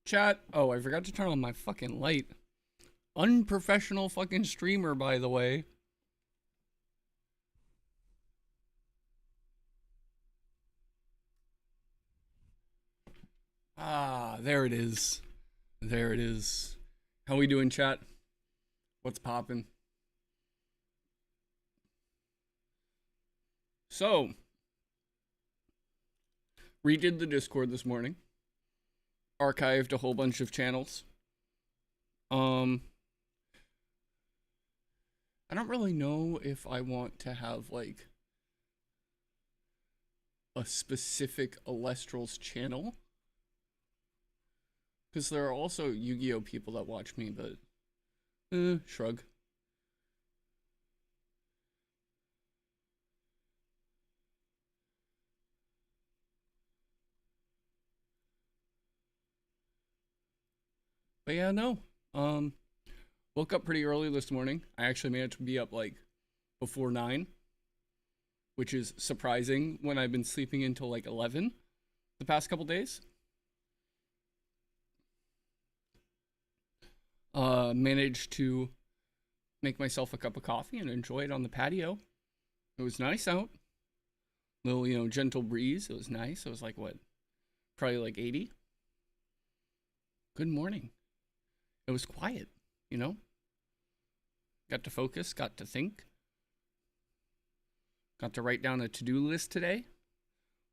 Chat. Oh, I forgot to turn on my fucking light. Unprofessional fucking streamer, by the way. Ah, there it is. There it is. How we doing, chat? What's poppin'? So, redid the Discord this morning. Archived a whole bunch of channels. I don't really know if I want to have like a specific Alestrals channel, because there are also Yu-Gi-Oh people that watch me, but shrug. But yeah, no. Woke up pretty early this morning. I actually managed to be up like before 9, which is surprising when I've been sleeping until like 11 the past couple days. Managed to make myself a cup of coffee and enjoy it on the patio. It was nice out. Little, gentle breeze. It was nice. It was like what? Probably like 80. Good morning. It was quiet, Got to focus, got to think. Got to write down a to-do list today,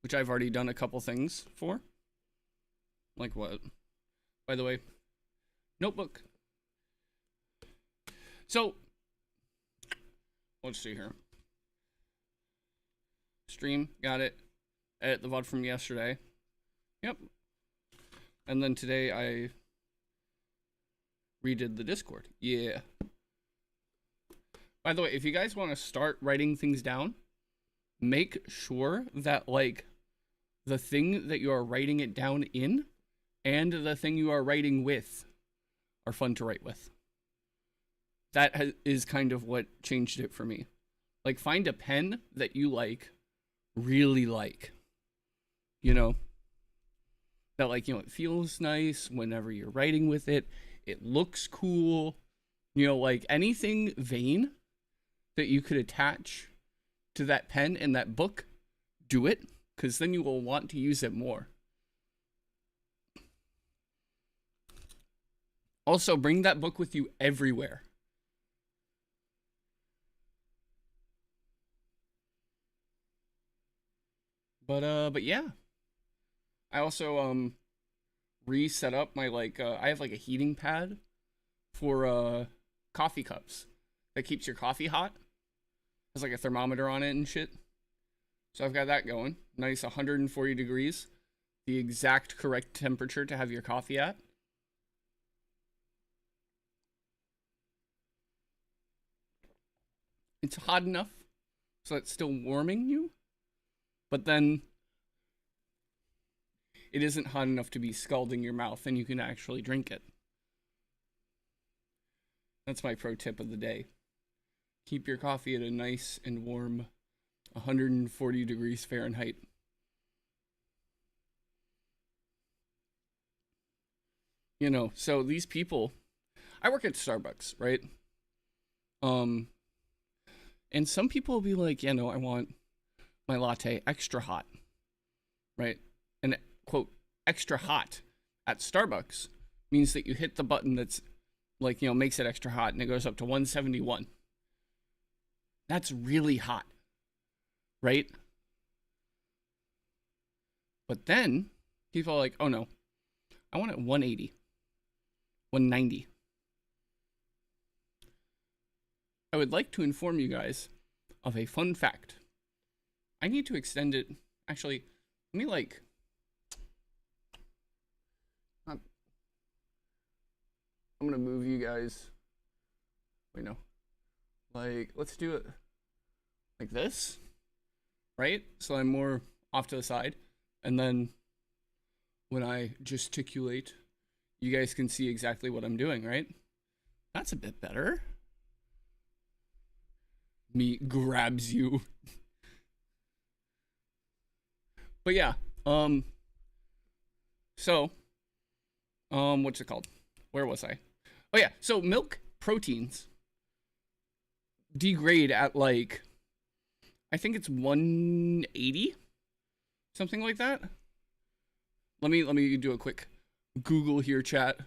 which I've already done a couple things for. Like what? By the way, notebook. So, let's see here. Stream, got it. Edit the VOD from yesterday. Yep. And then today I redid the Discord. Yeah. By the way, if you guys want to start writing things down, make sure that like the thing that you are writing it down in and the thing you are writing with are fun to write with. That is kind of what changed it for me. Like, find a pen that you really like, that it feels nice whenever you're writing with it. It looks cool, like anything vain that you could attach to that pen and that book, do it, because then you will want to use it more. Also, bring that book with you everywhere. But yeah. I also reset up my I have like a heating pad for coffee cups that keeps your coffee hot. Has like a thermometer on it and shit. So I've got that going. Nice 140 degrees. The exact correct temperature to have your coffee at. It's hot enough so it's still warming you, but then it isn't hot enough to be scalding your mouth and you can actually drink it. That's my pro tip of the day. Keep your coffee at a nice and warm 140 degrees Fahrenheit. So these people, I work at Starbucks, right? And some people will be like, I want my latte extra hot, right? And quote, extra hot at Starbucks means that you hit the button that's makes it extra hot and it goes up to 171. That's really hot, right? But then people are like, oh no, I want it 180, 190. I would like to inform you guys of a fun fact. I need to extend it. Actually, let me I'm gonna move you guys. Wait, no. Let's do it like this, right? So I'm more off to the side. And then when I gesticulate, you guys can see exactly what I'm doing, right? That's a bit better. Me grabs you. But yeah, so What's it called? Where was I? Oh yeah, so milk proteins degrade at like I think it's 180, something like that. Let me do a quick Google here, chat.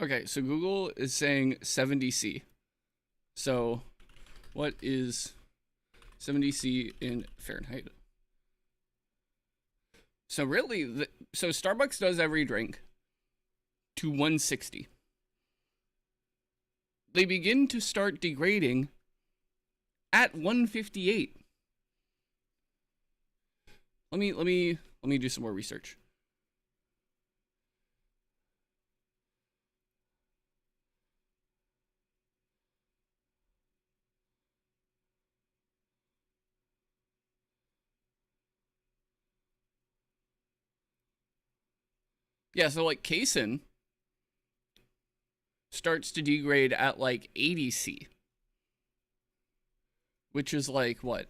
Okay, so Google is saying 70C. So, what is 70C in Fahrenheit? So really, so Starbucks does every drink to 160. They begin to start degrading at 158. Let me do some more research. Yeah, so like casein starts to degrade at like 80C, which is like what?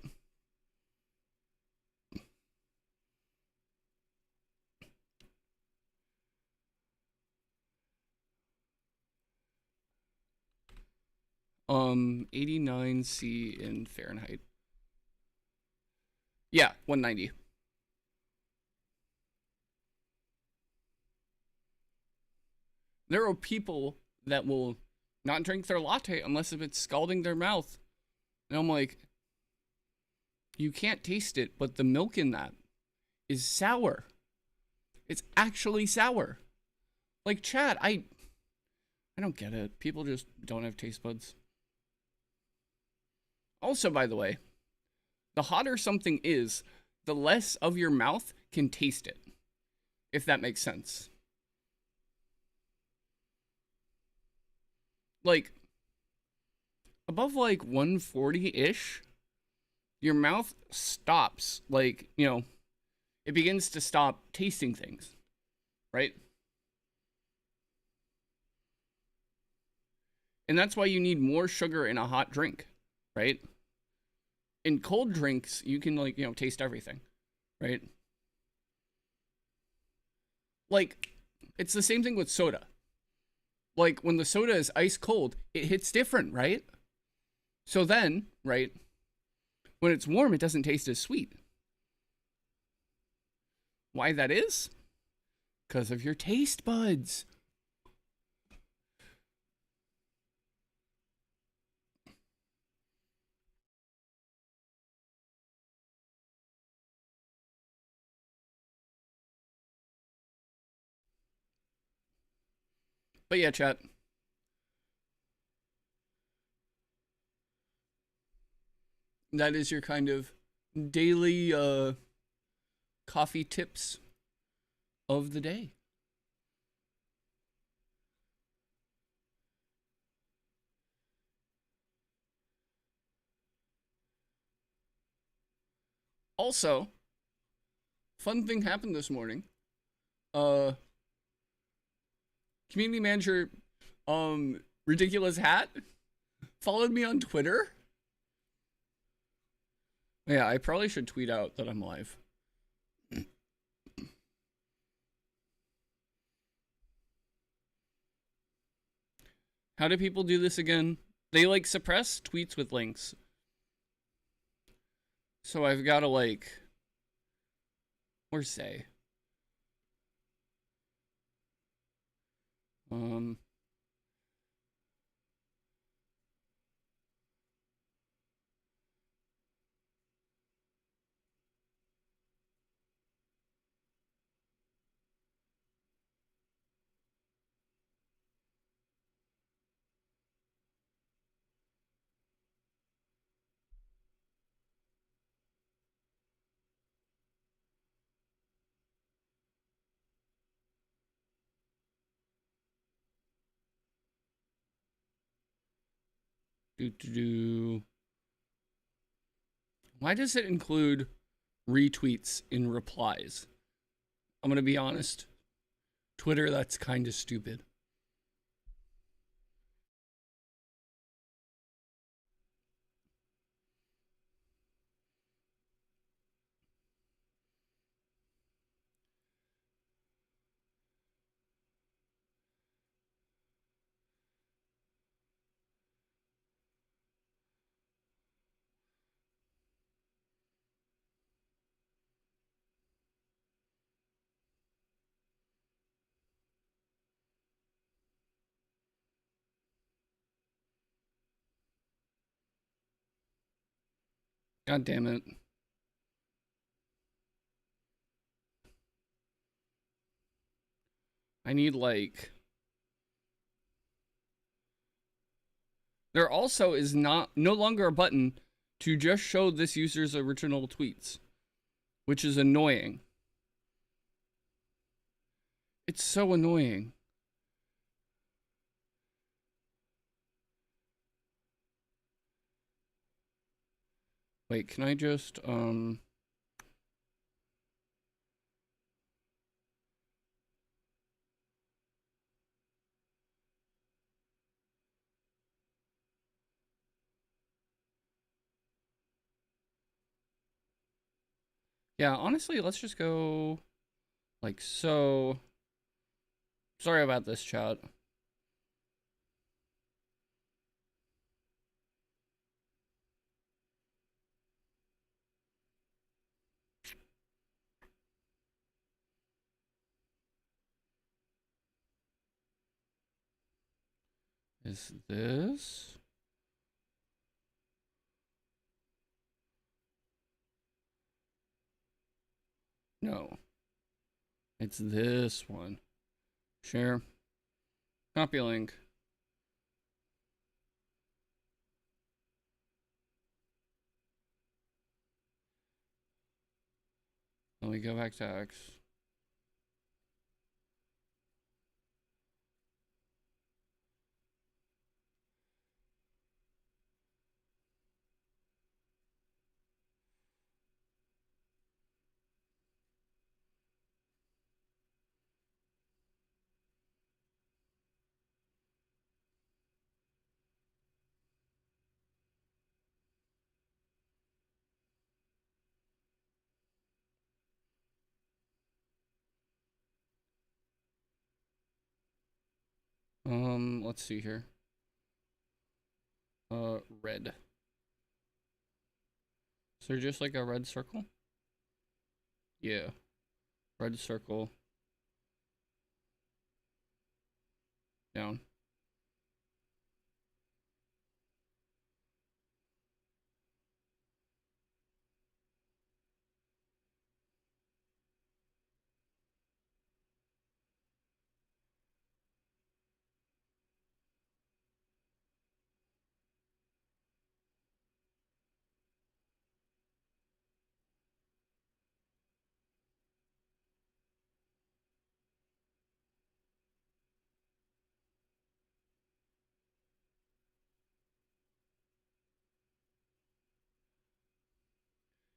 Um, 89C in Fahrenheit. Yeah, 190. There are people that will not drink their latte unless if it's scalding their mouth. And I'm like, you can't taste it, but the milk in that is sour. It's actually sour. Like Chad, I don't get it. People just don't have taste buds. Also, by the way, the hotter something is, the less of your mouth can taste it, if that makes sense. Like above like 140-ish, your mouth stops, like, it begins to stop tasting things, right? And that's why you need more sugar in a hot drink, right? In cold drinks, you can like, taste everything, right? Like it's the same thing with soda. Like when the soda is ice cold, it hits different, right? So then, right, when it's warm, it doesn't taste as sweet. Why that is? Because of your taste buds. But yeah, chat. That is your kind of daily coffee tips of the day. Also, fun thing happened this morning. Uh Community manager ridiculous hat followed me on Twitter. Yeah, I probably should tweet out that I'm live. How do people do this again? They like suppress tweets with links. So I've got to like, or say, um, do do do. Why does it include retweets in replies? I'm gonna be honest. Twitter, that's kind of stupid. God damn it. I need like... There also is no longer a button to just show this user's original tweets, which is annoying. It's so annoying. Wait, can I just, yeah, honestly, let's just go like so. Sorry about this, chat. Is this? No. It's this one. Share. Copy link. Let me go back to X. Let's see here. Red. Is there just like a red circle? Yeah. Red circle. Down.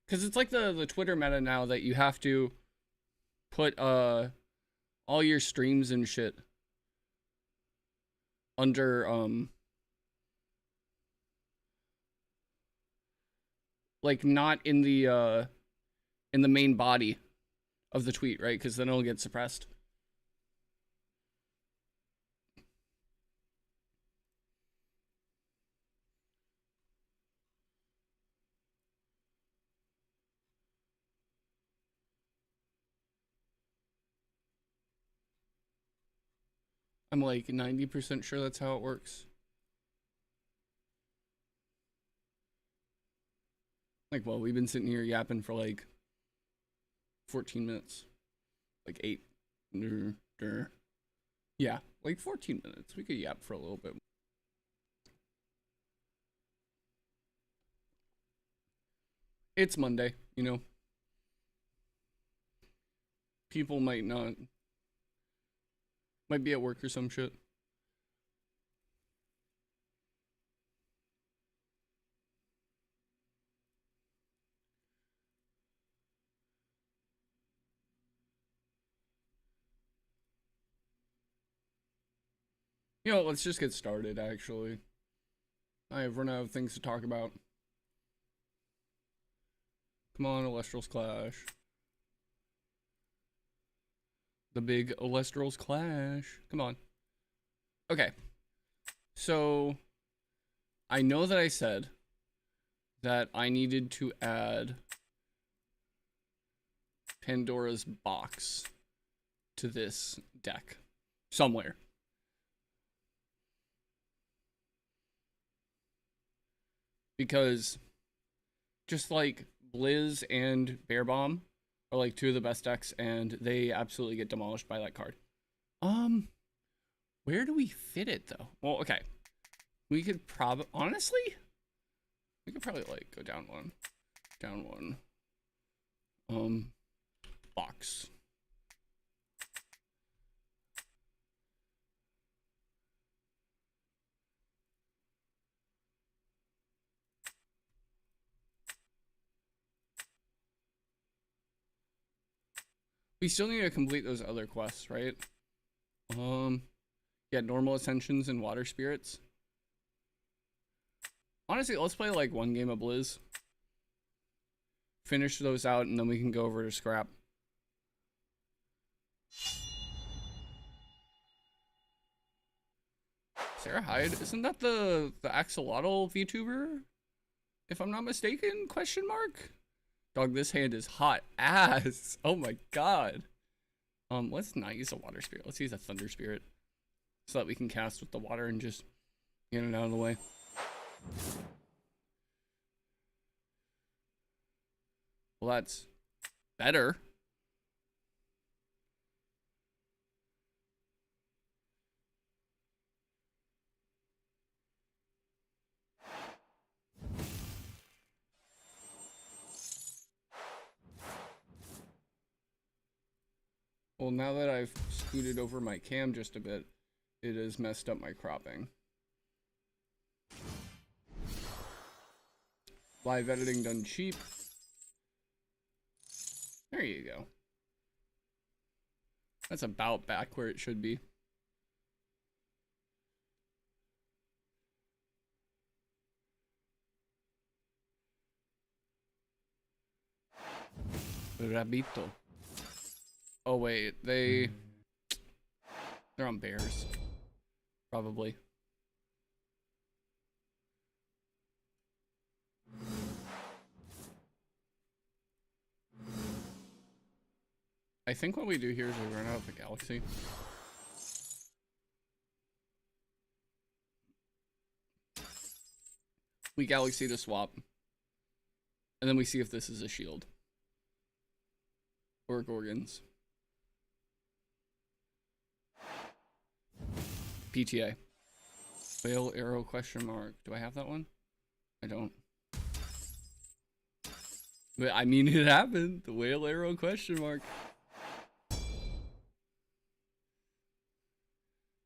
Because it's like the Twitter meta now that you have to put all your streams and shit under like not in the main body of the tweet, right? Because then it'll get suppressed. I'm like 90% sure that's how it works. Like, well, we've been sitting here yapping for like 14 minutes. Like 8. Yeah, like 14 minutes. We could yap for a little bit. It's Monday, you know. People might be at work or some shit. You know, let's just get started, actually. I have run out of things to talk about. Come on, Elestrals Clash. The big Elestrals Clash. Come on. Okay. So, I know that I said that I needed to add Pandora's Box to this deck. Somewhere. Because just like Blizz and Bear Bomb are like two of the best decks, and they absolutely get demolished by that card. Where do we fit it though? Well, okay. We could probably, honestly, we could probably like go down one. Box. We still need to complete those other quests, right? Yeah, normal ascensions and water spirits. Honestly, let's play like one game of Blizz. Finish those out, and then we can go over to Scrap. Sarah Hyde, isn't that the axolotl VTuber? If I'm not mistaken? Question mark. Dog, this hand is hot ass. Oh my god. Let's not use a water spirit. Let's use a thunder spirit, so that we can cast with the water and just get it out of the way. Well, that's better. Well, now that I've scooted over my cam just a bit, it has messed up my cropping. Live editing done cheap. There you go. That's about back where it should be. Rabito. Oh wait, they're on bears. Probably. I think what we do here is we run out of the galaxy. We galaxy to swap. And then we see if this is a shield. Or Gorgons. PTA. Whale arrow question mark. Do I have that one? I don't. But I mean, it happened. The whale arrow question mark.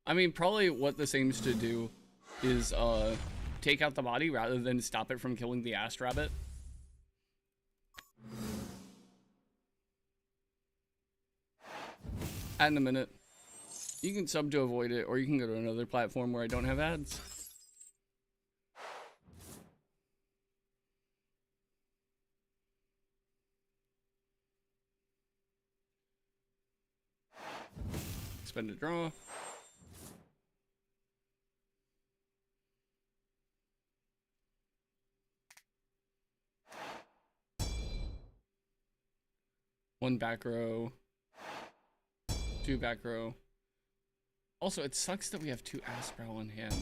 I mean, probably what this aims to do is take out the body rather than stop it from killing the Ast Rabbit. Add in a minute. You can sub to avoid it, or you can go to another platform where I don't have ads. Spend a draw. One back row. Two back row. Also, it sucks that we have two Asprowl in hand.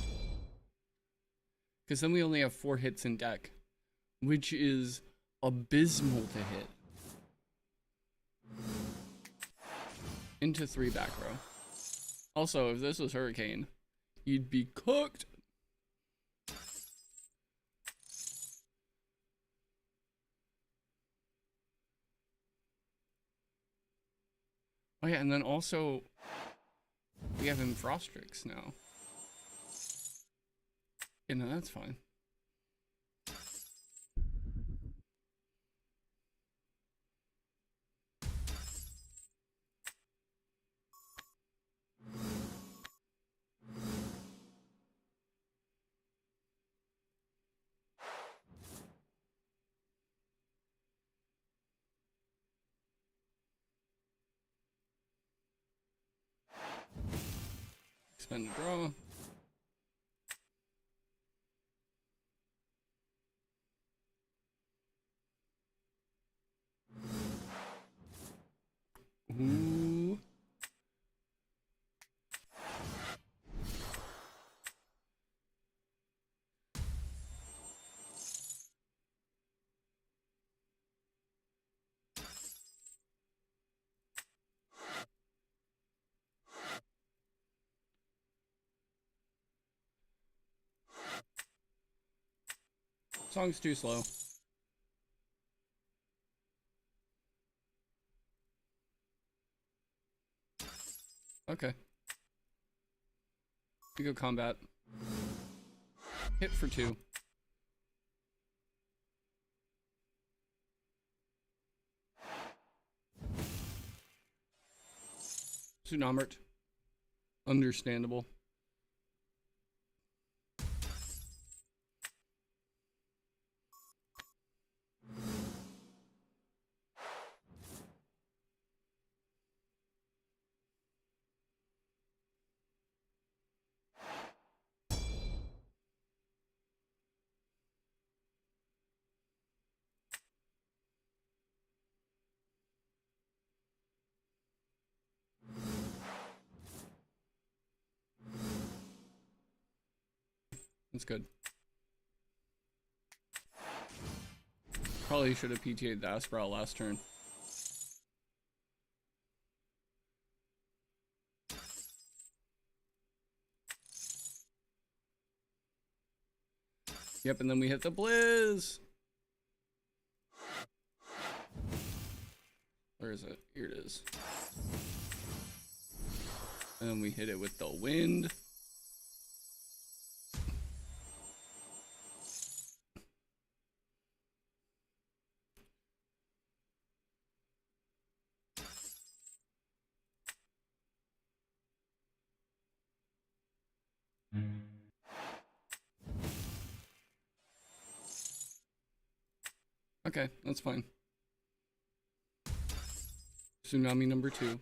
Because then we only have 4 hits in deck. Which is abysmal to hit. Into 3 back row. Also, if this was Hurricane, you'd be cooked. Oh yeah, and then also, we have him Frostrix now. Yeah, no, that's fine. Spend a draw. Ooh. Song's too slow. Okay. We go combat. Hit for 2. Tsunamert. Understandable. That's good. Probably should have PTA'd the Asprowl last turn. Yep, and then we hit the Blizz! Where is it? Here it is. And then we hit it with the Wind. Okay, that's fine. Tsunami number 2.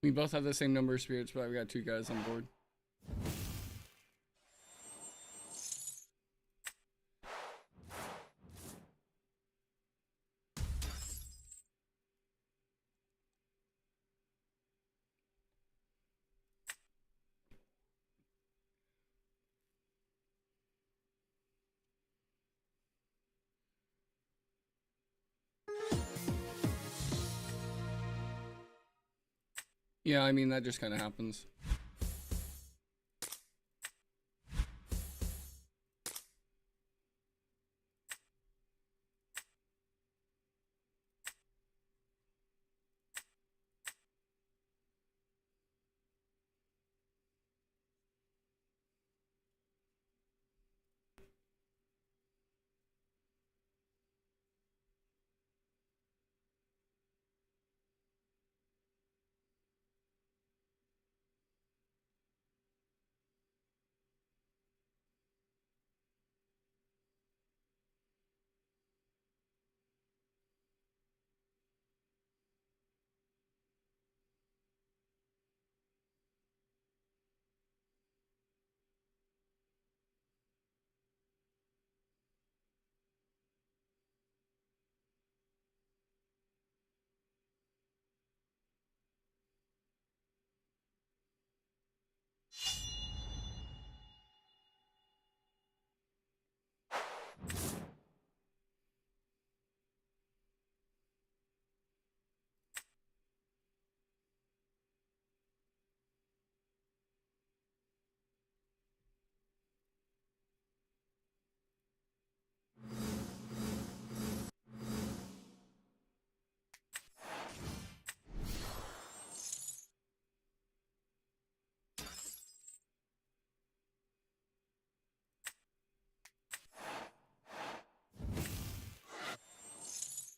We both have the same number of spirits, but we got 2 guys on board. Yeah, I mean, that just kind of happens.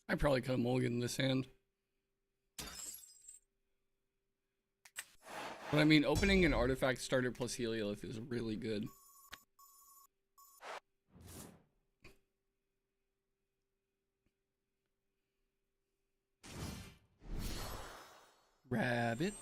I probably could have mulliganed this hand. But I mean, opening an artifact starter plus Heliolith is really good. Rabbit.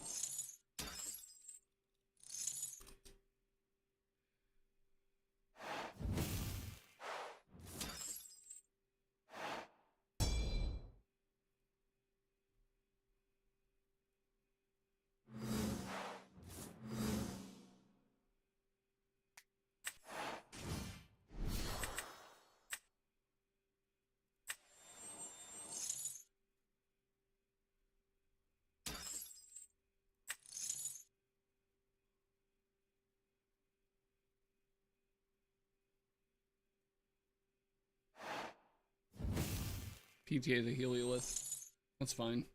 PTA the Heliolith. That's fine.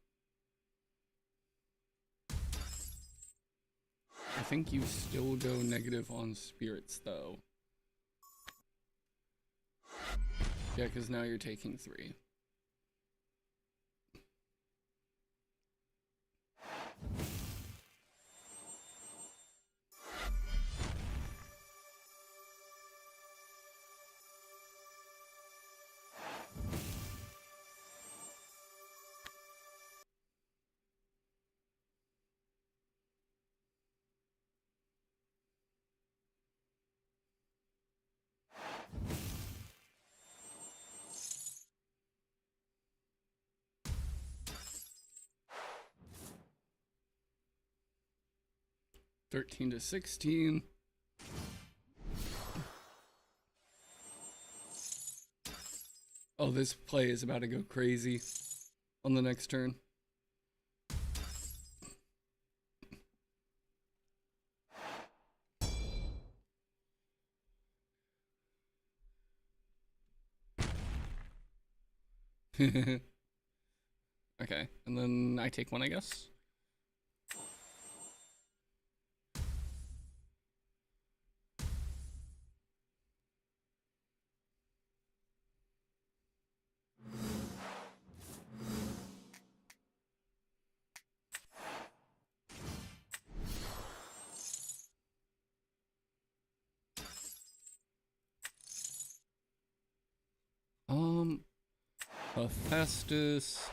I think you still go negative on spirits, though. Yeah, because now you're taking 3. $13 to $16. Oh, this play is about to go crazy on the next turn. Okay, and then I take 1, I guess. Hephaestus.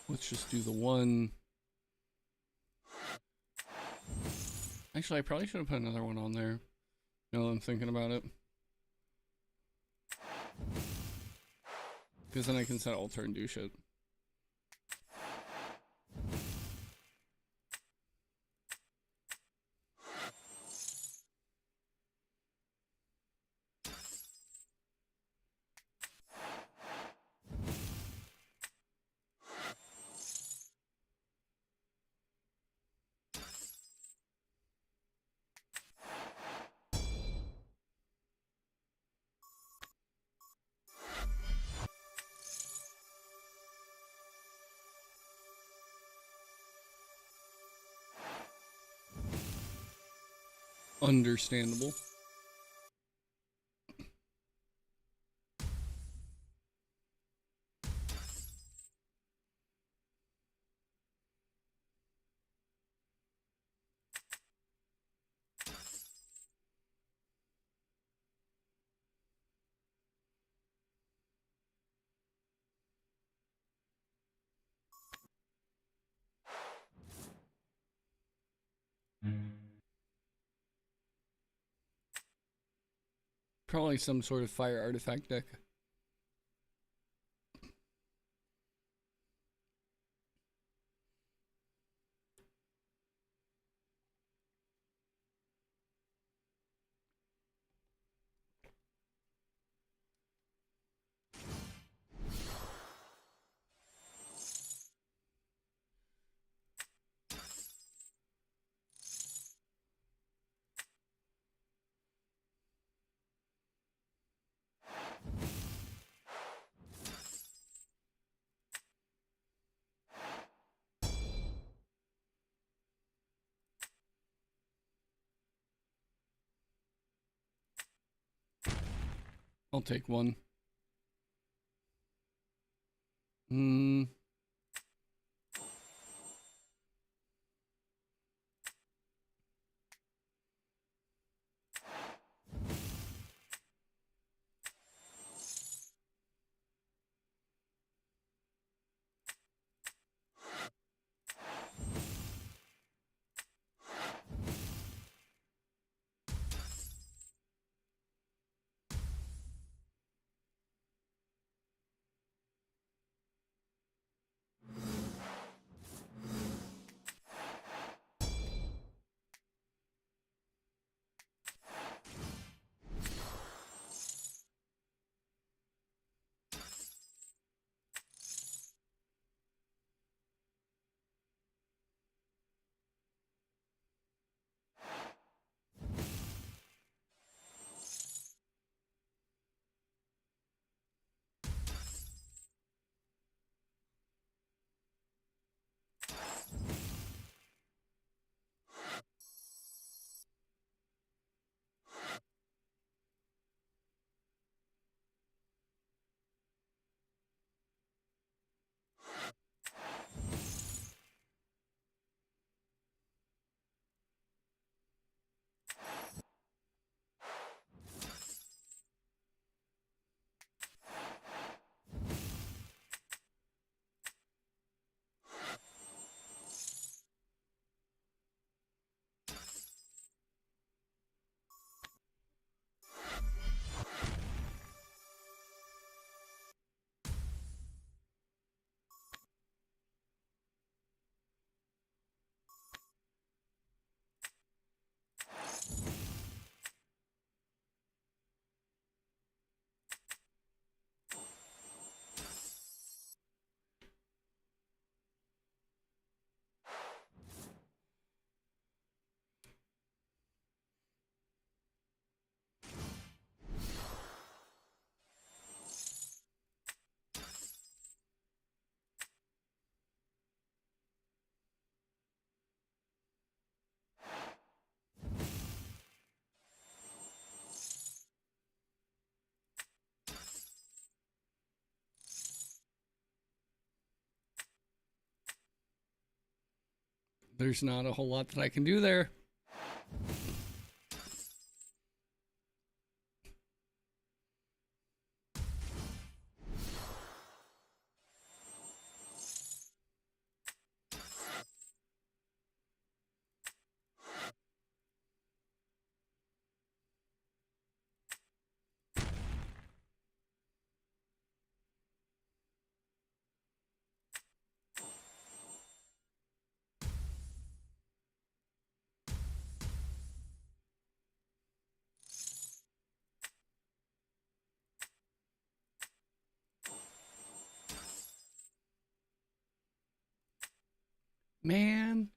Let's just do the 1. Actually, I probably should have put another one on there. Now that I'm thinking about it. Because then I can set alter and do shit. Understandable. Probably some sort of fire artifact deck. I'll take 1. There's not a whole lot that I can do there. Man.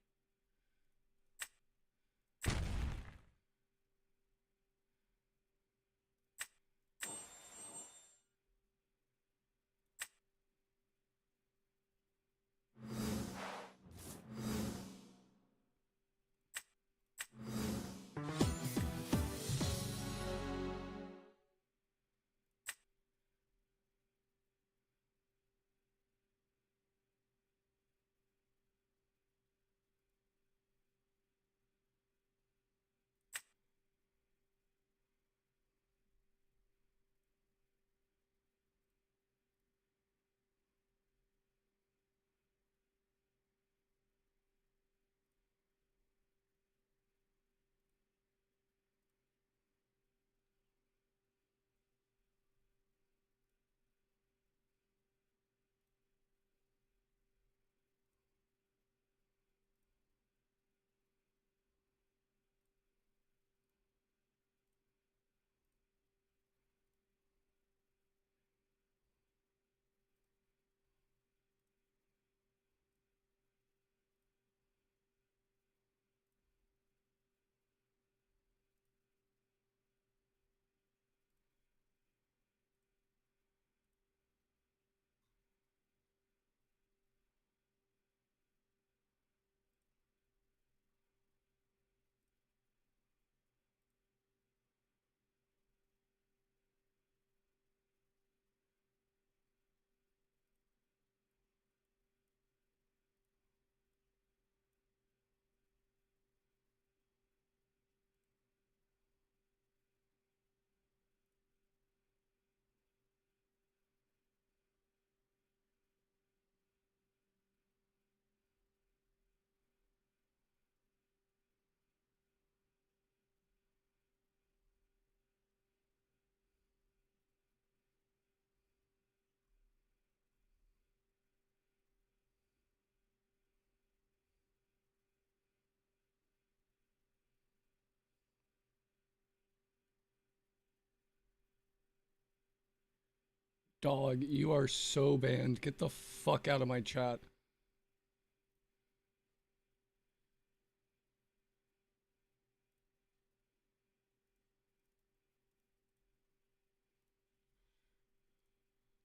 Dog, you are so banned. Get the fuck out of my chat.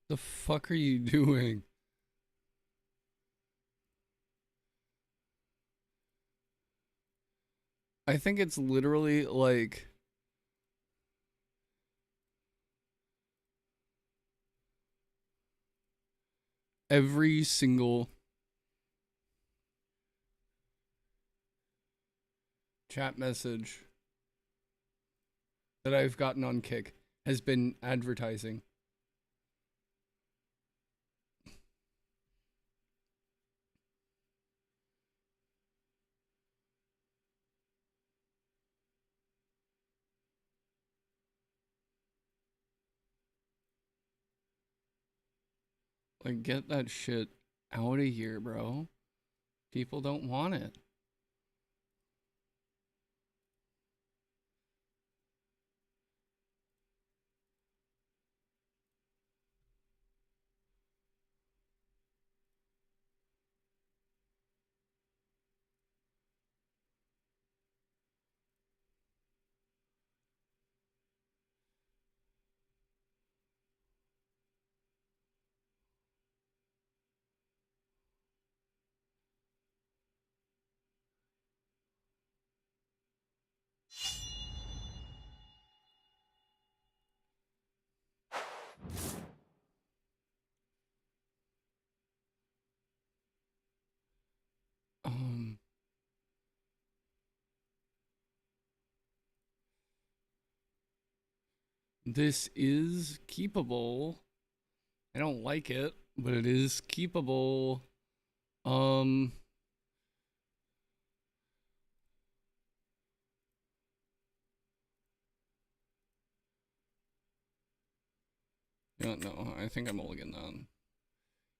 The fuck are you doing? I think it's literally like every single chat message that I've gotten on Kick has been advertising. Like, get that shit out of here, bro. People don't want it. This is keepable. I don't like it, but it is keepable. Um, yeah, no, I think I'm mulligan that.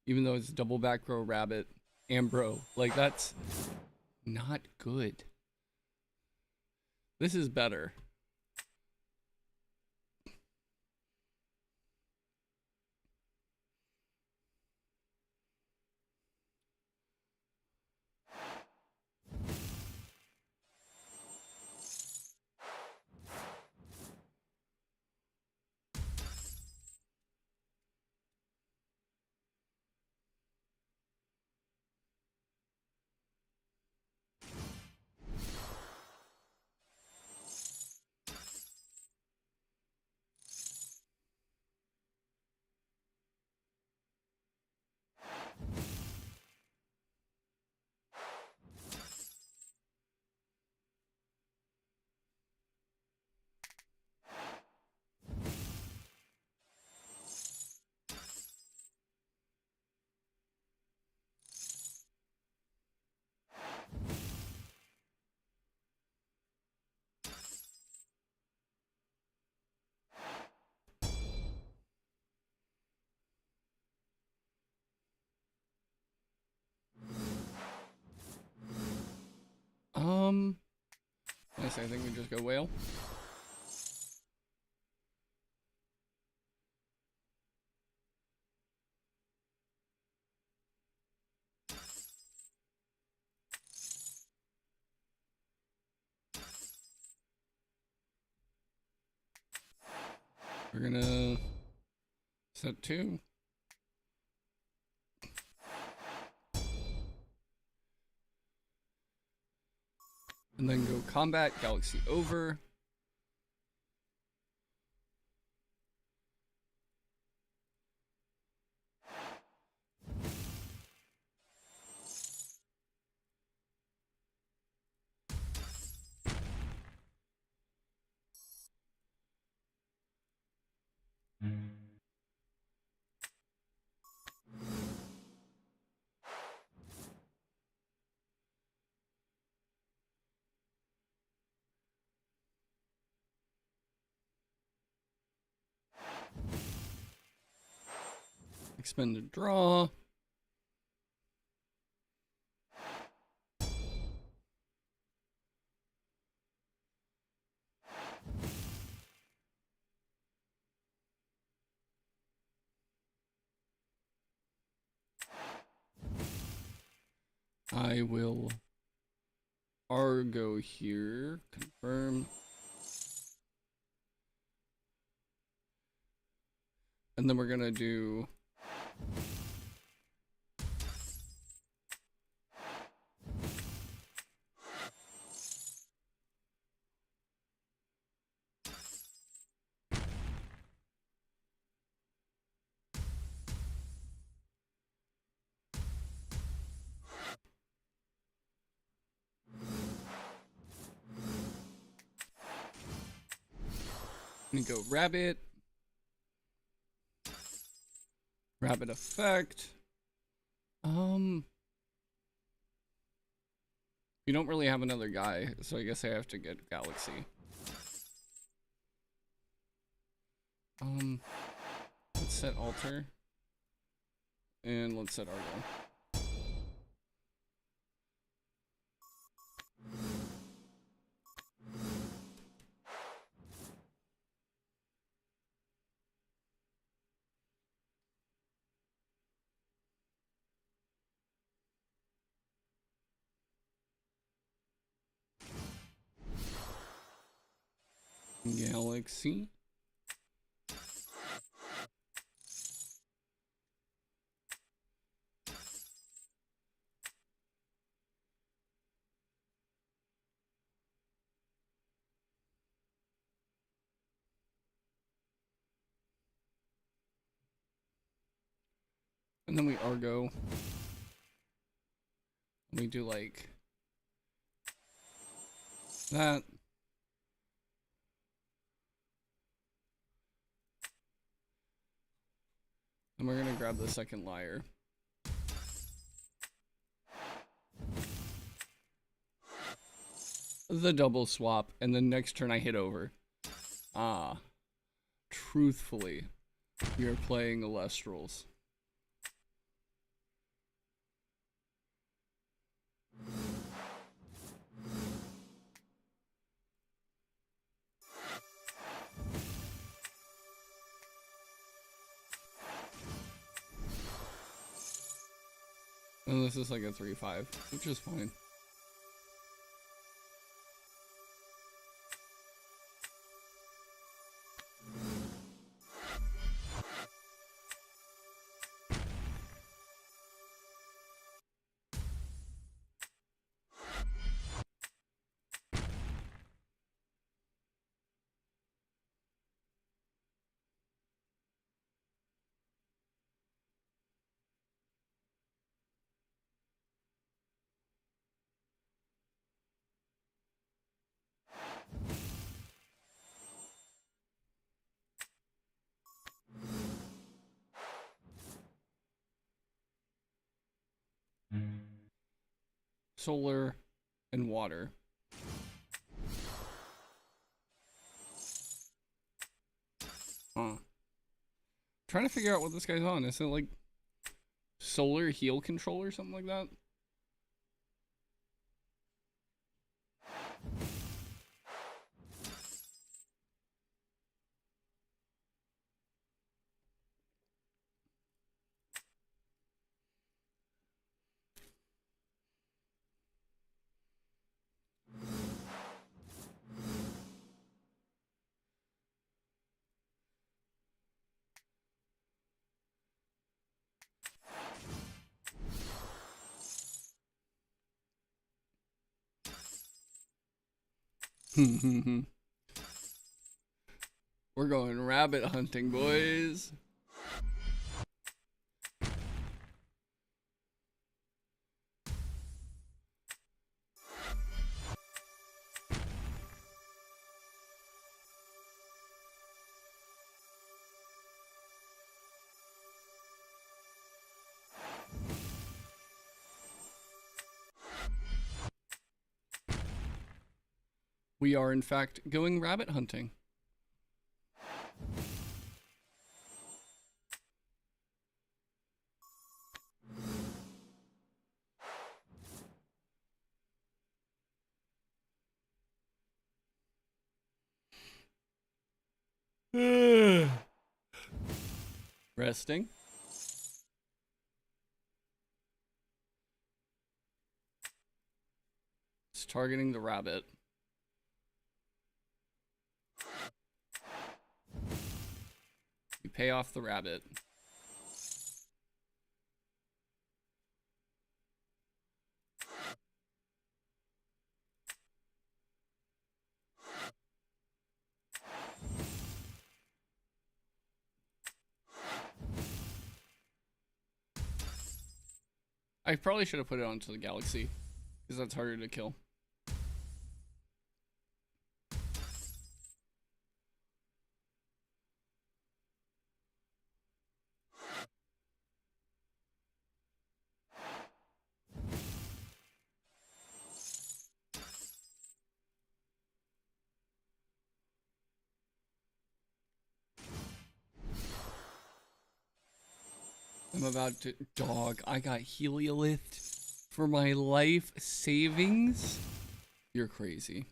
Even though it's double back row rabbit, Ambro, like that's not good. This is better. Yes, I think we just go whale. We're gonna set 2. And then go combat, galaxy over. Expend a draw. I will Argo here. Confirm. And then we're gonna do go rabbit. Rabbit effect. You don't really have another guy, so I guess I have to get galaxy. Let's set alter. And let's set Argo. Galaxy. And then we Argo. We do like that. And we're gonna grab the second lyre. The double swap, and then next turn I hit over. Ah. Truthfully, you're playing Alestrals. And this is like a 3-5, which is fine. Solar and water. Huh. Trying to figure out what this guy's on. Is it like solar heal control or something like that? We're going rabbit hunting, boys. We are, in fact, going rabbit hunting. Resting. It's targeting the rabbit. You pay off the rabbit. I probably should have put it onto the galaxy, because that's harder to kill. I'm about to... Dog, I got Heliolift for my life savings? You're crazy.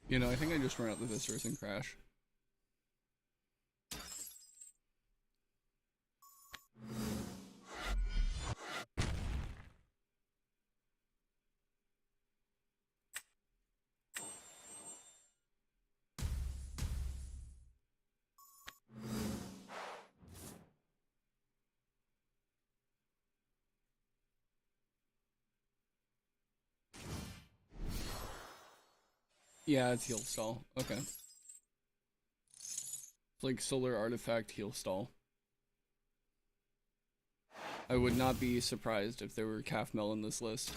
You know, I think I just ran out the Viscerus and crash. Yeah, it's heal stall. Okay. It's like solar artifact heal stall. I would not be surprised if there were calf mel in this list.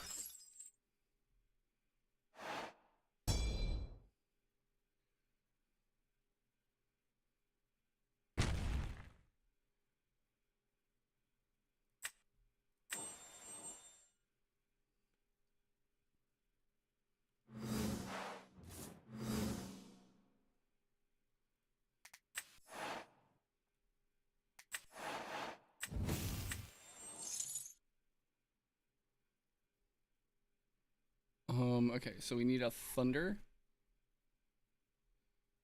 Okay, so we need a thunder.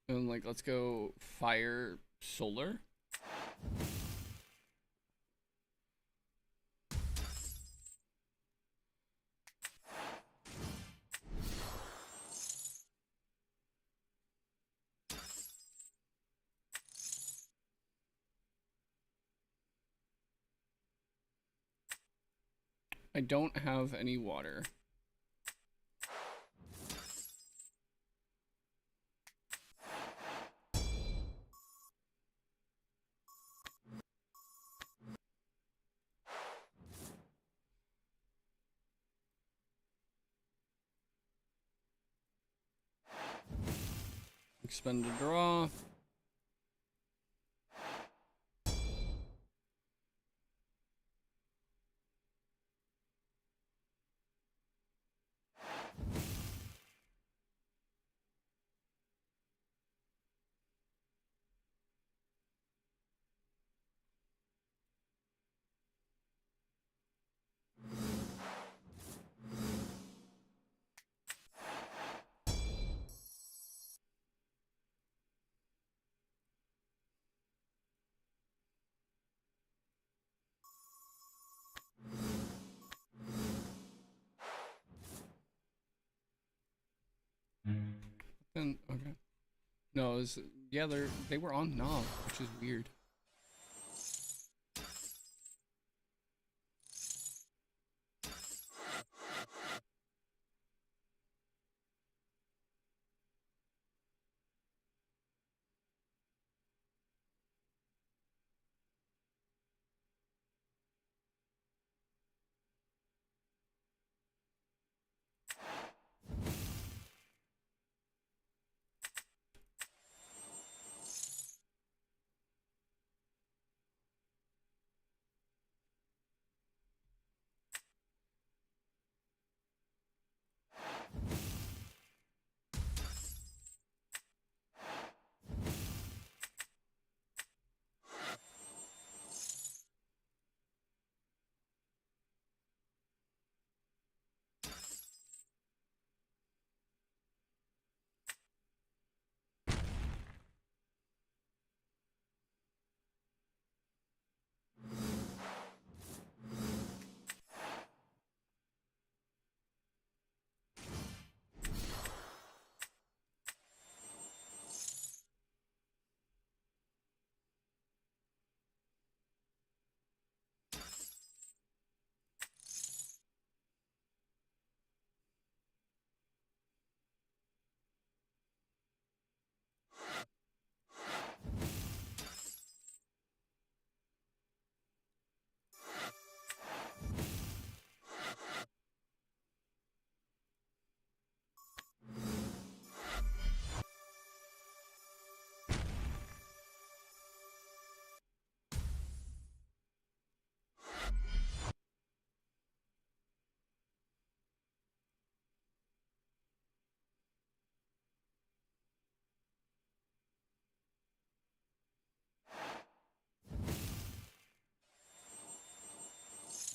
And like, let's go fire solar. I don't have any water. Expend a draw. And okay. No, it was, yeah, they were on knob, which is weird.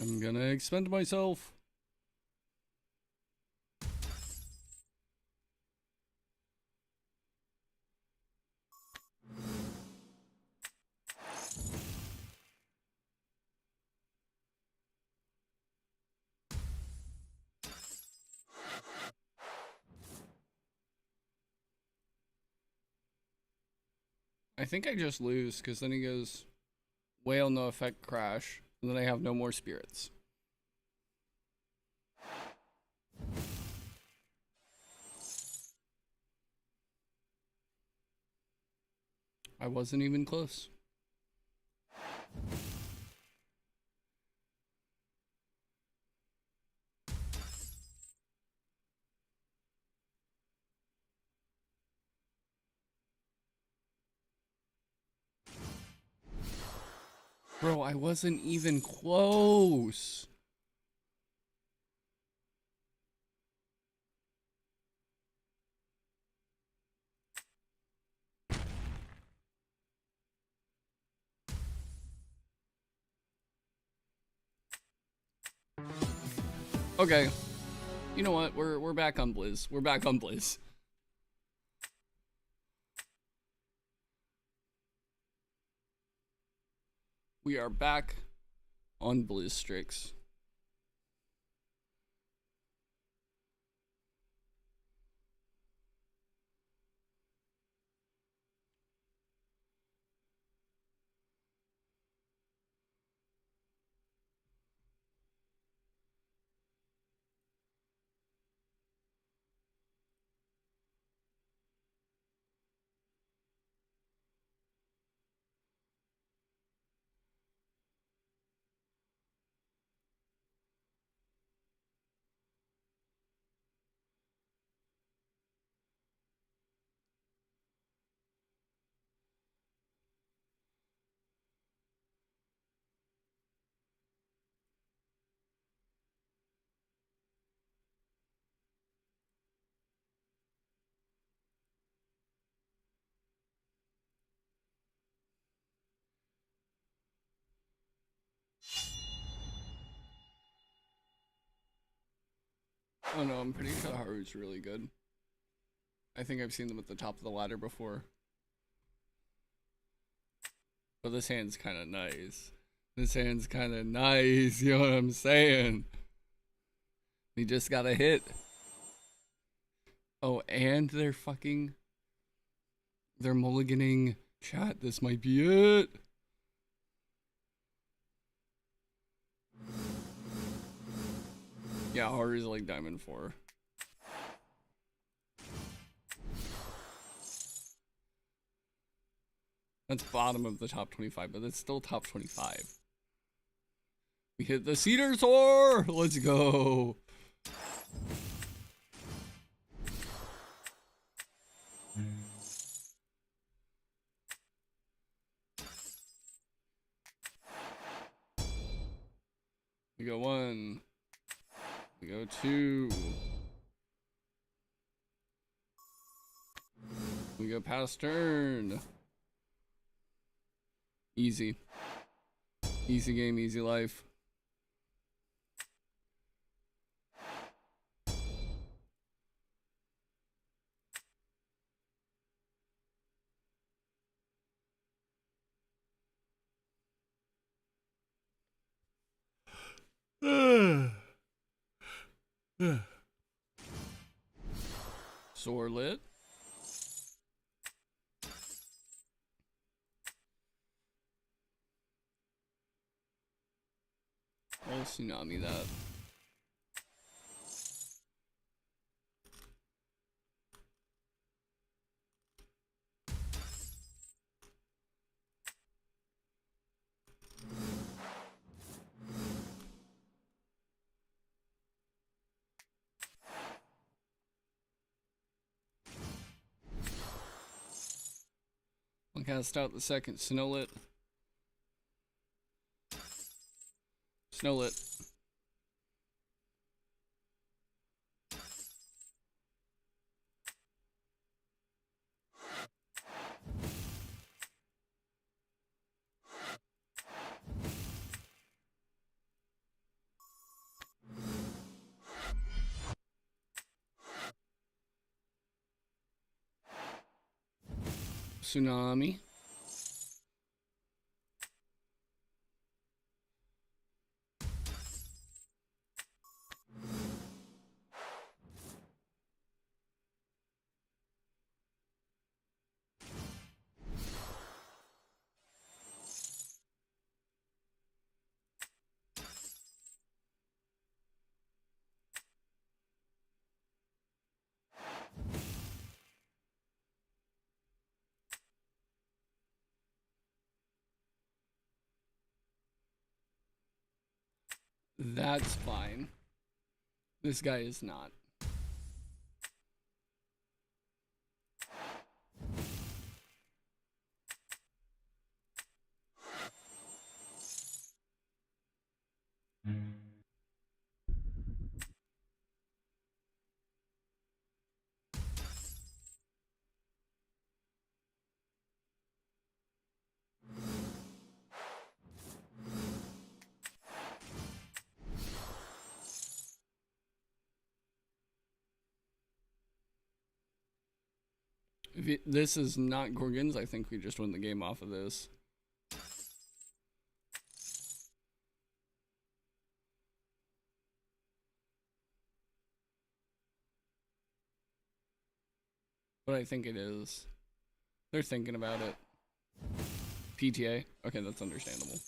I'm gonna expend myself. I think I just lose, because then he goes, whale, no effect, crash. And then I have no more spirits. I wasn't even close. Bro, I wasn't even close. Okay. You know what? We're back on Blizz. We're back on Blizz. We are back on Blizz Strix. Oh no, I'm pretty sure Haru's really good. I think I've seen them at the top of the ladder before. But this hand's kind of nice. This hand's kind of nice, you know what I'm saying? We just got a hit. Oh, and they're mulliganing. Chat, this might be it. Yeah, Haru's like Diamond 4. That's bottom of the top 25, but that's still top 25. We hit the Cedar Soar! Let's go! We go 1. We go 2. We go past turn. Easy. Easy game, easy life. Soar lit. I'll tsunami that. I'll cast out the second Snowlit. Snowlit. Tsunami. That's fine. This guy is not. If this is not Gorgons, I think we just win the game off of this. But I think it is. They're thinking about it. PTA? Okay, that's understandable.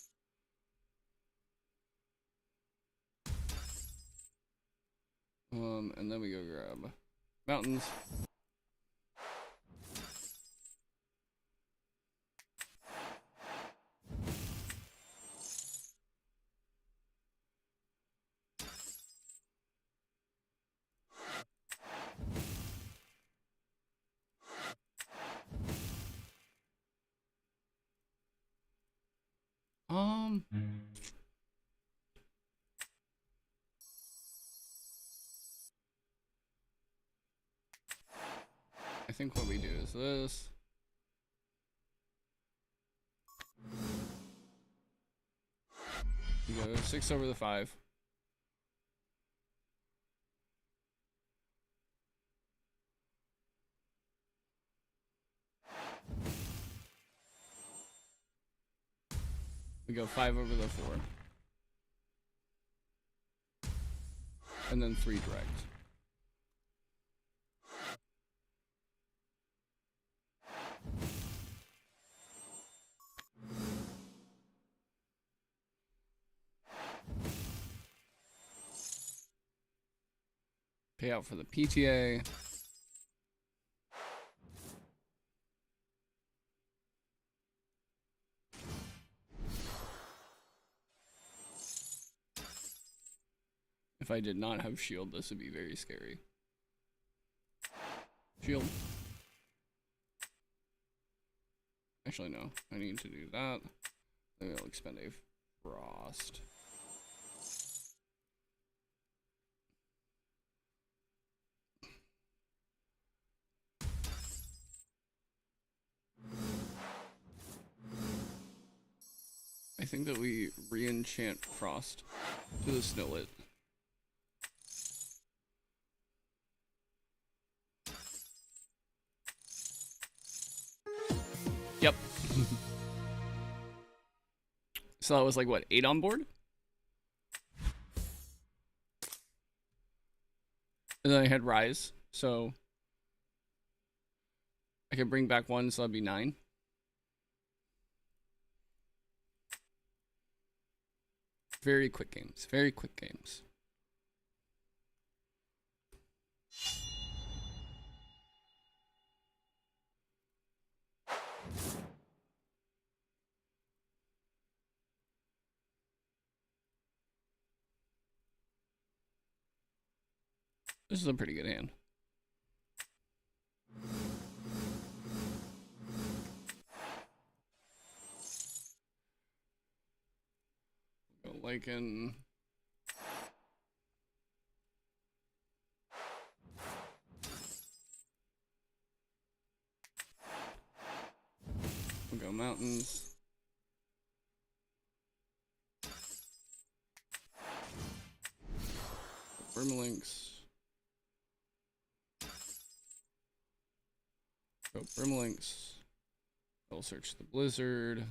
And then we go grab mountains. I think what we do is this. We go 6 over the 5. We go 5 over the 4. And then 3 direct. Pay out for the PTA. If I did not have shield, this would be very scary. Shield. Actually, no. I need to do that. Maybe I'll expend a frost. I think that we re-enchant frost to the snowlet. Yep. So that was like, what, 8 on board? And then I had Rise, so I could bring back 1, so that'd be 9. Very quick games. Very quick games. This is a pretty good hand. Go Lycan. We'll go mountains. Brimlinks. Go Brimlinks. I'll search the blizzard.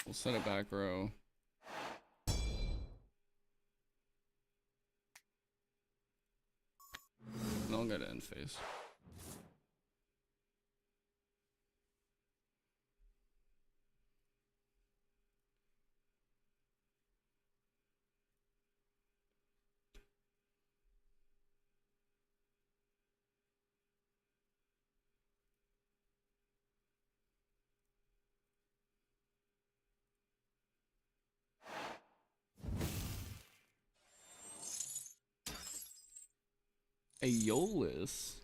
We'll set a back row. And I'll go to end phase. Aeolus.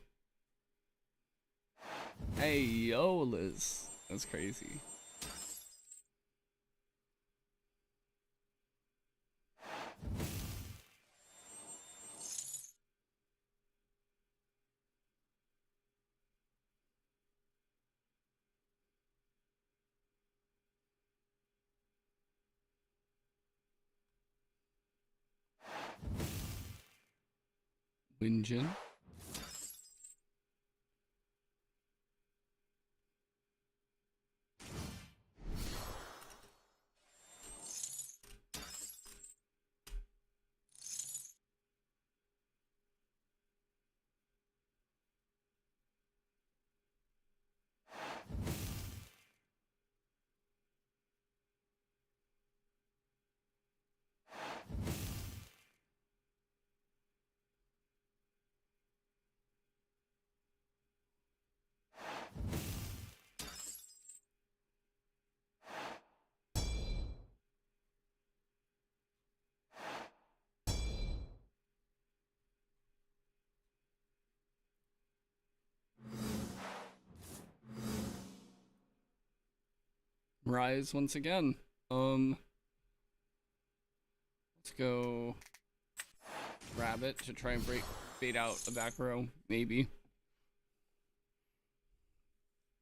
Aeolus. That's crazy. Winjin. Rise once again. Let's go Rabbit to try and bait out a back row, maybe.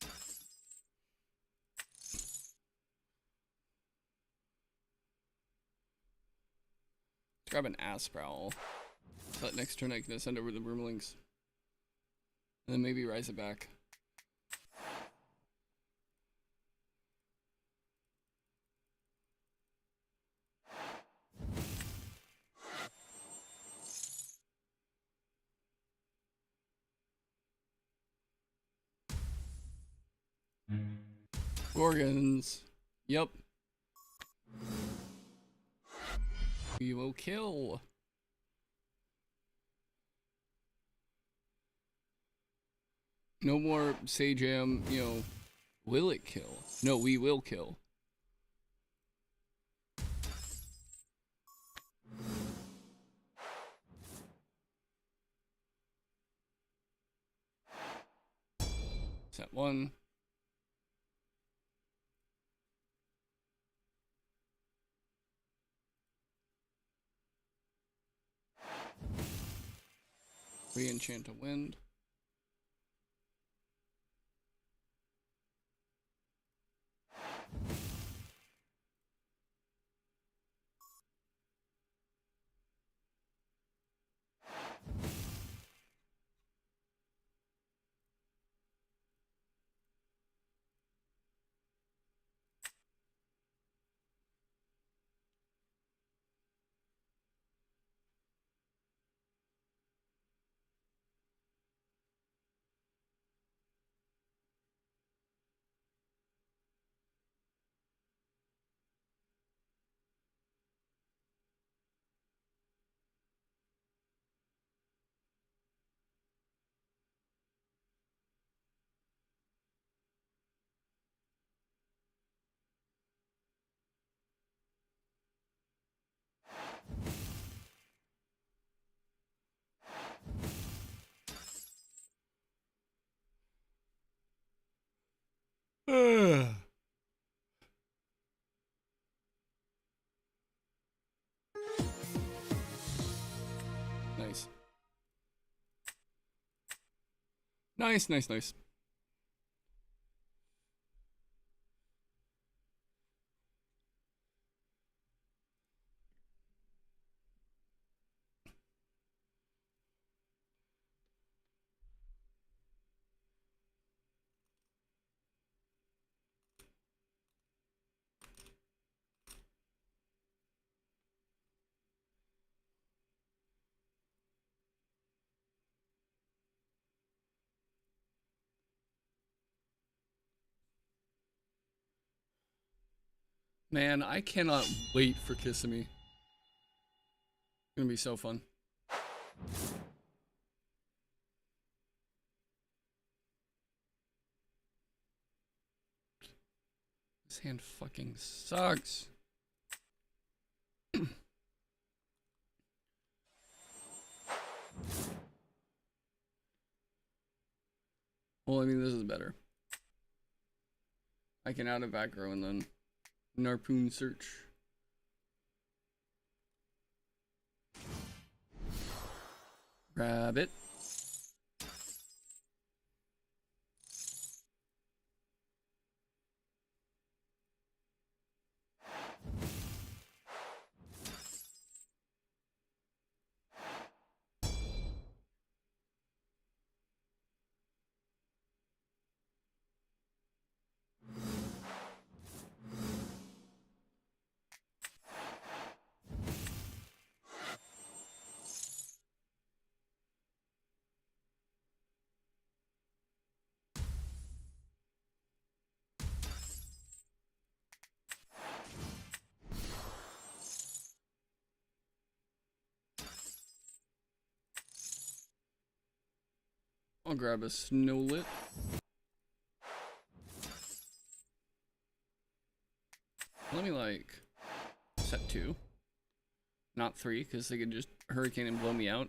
Let's grab an Asprowl. So that next turn I can send over the Broomlings. And then maybe Rise it back. Gorgons. Yep. We will kill. No more Sajam, you know, will it kill? No, we will kill. Set one. Re-enchant a wind. Nice. Nice, nice, nice. Man, I cannot wait for Kissimmee. It's gonna be so fun. This hand fucking sucks. Well, I mean, this is better. I can add a back row and then Narpoon search. Grab it. I'll grab a snowlet. Let me like set 2, not 3, because they could just hurricane and blow me out.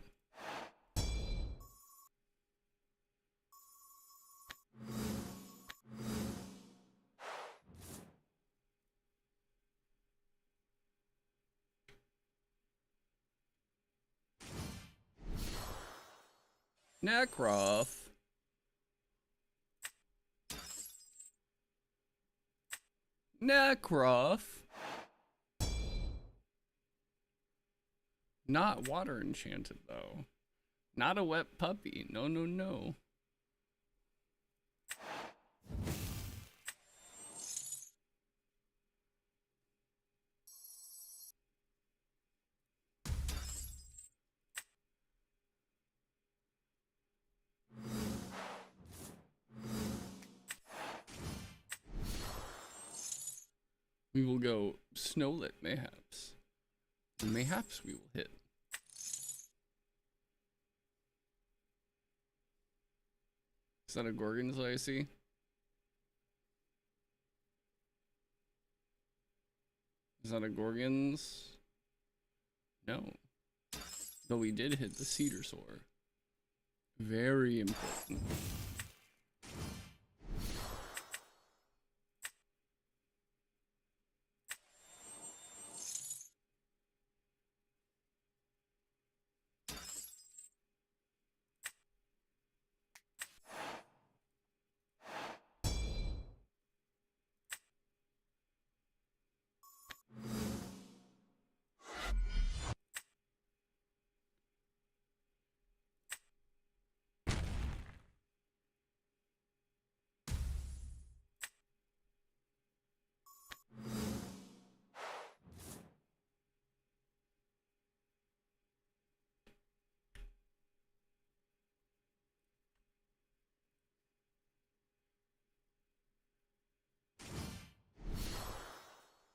Necroff. Necroff. Not water enchanted though. Not a wet puppy. No, no, no. We will go Snowlit Mayhaps. Mayhaps we will hit. Is that a Gorgon's that I see? Is that a Gorgon's? No. Though we did hit the Cedar Soar. Very important.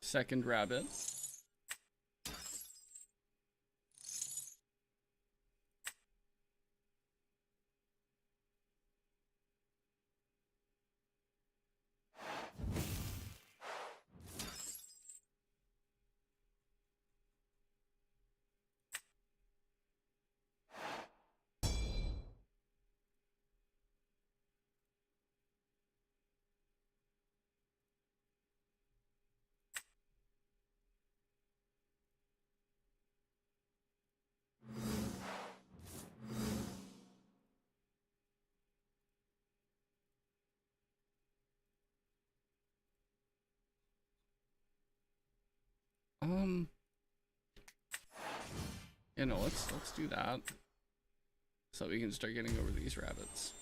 Second rabbit. You know, let's do that. So we can start getting over these rabbits.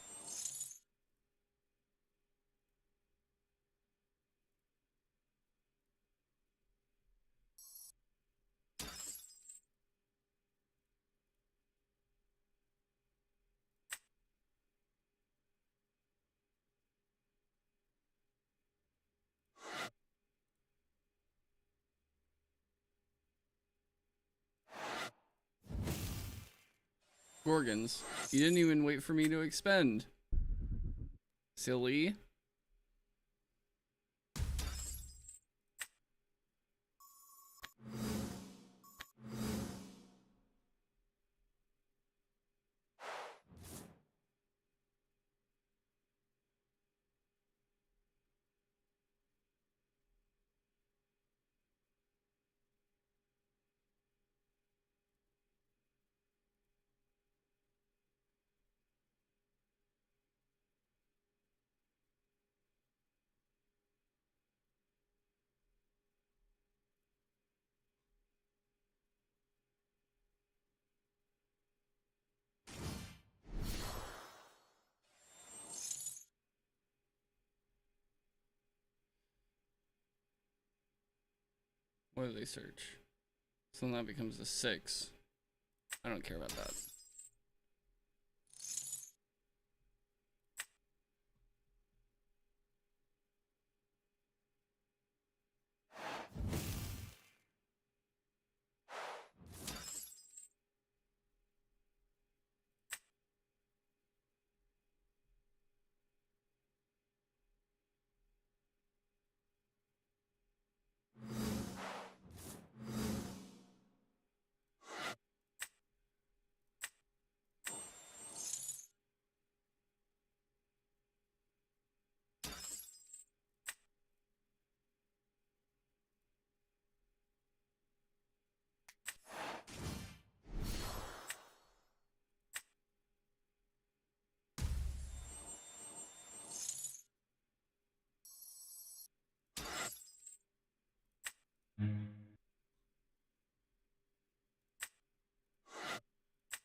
Gorgons. You didn't even wait for me to expend. Silly. What do they search? So then that becomes a 6. I don't care about that.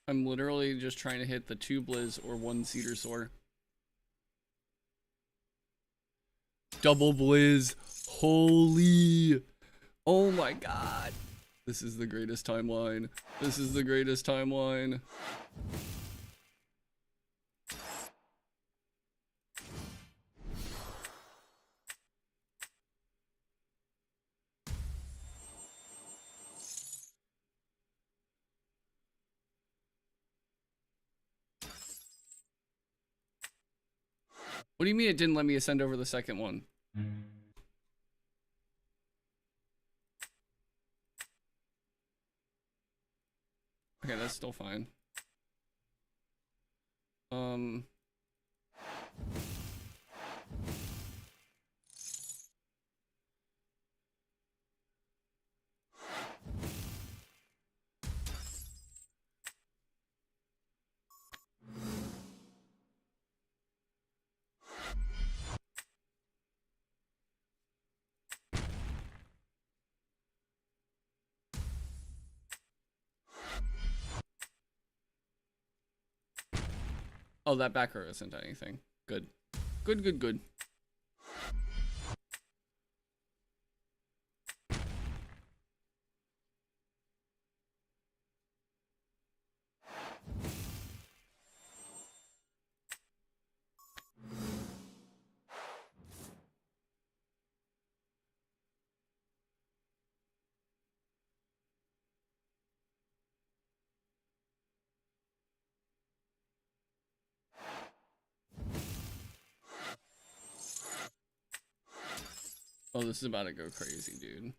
I'm literally just trying to hit the 2 Blizz or 1 Cedar Soar. Double Blizz. Holy. Oh my god. This is the greatest timeline. This is the greatest timeline. What do you mean it didn't let me ascend over the second one? Okay, that's still fine. Oh, that back row isn't anything. Good. Good, good, good. Oh, this is about to go crazy, dude.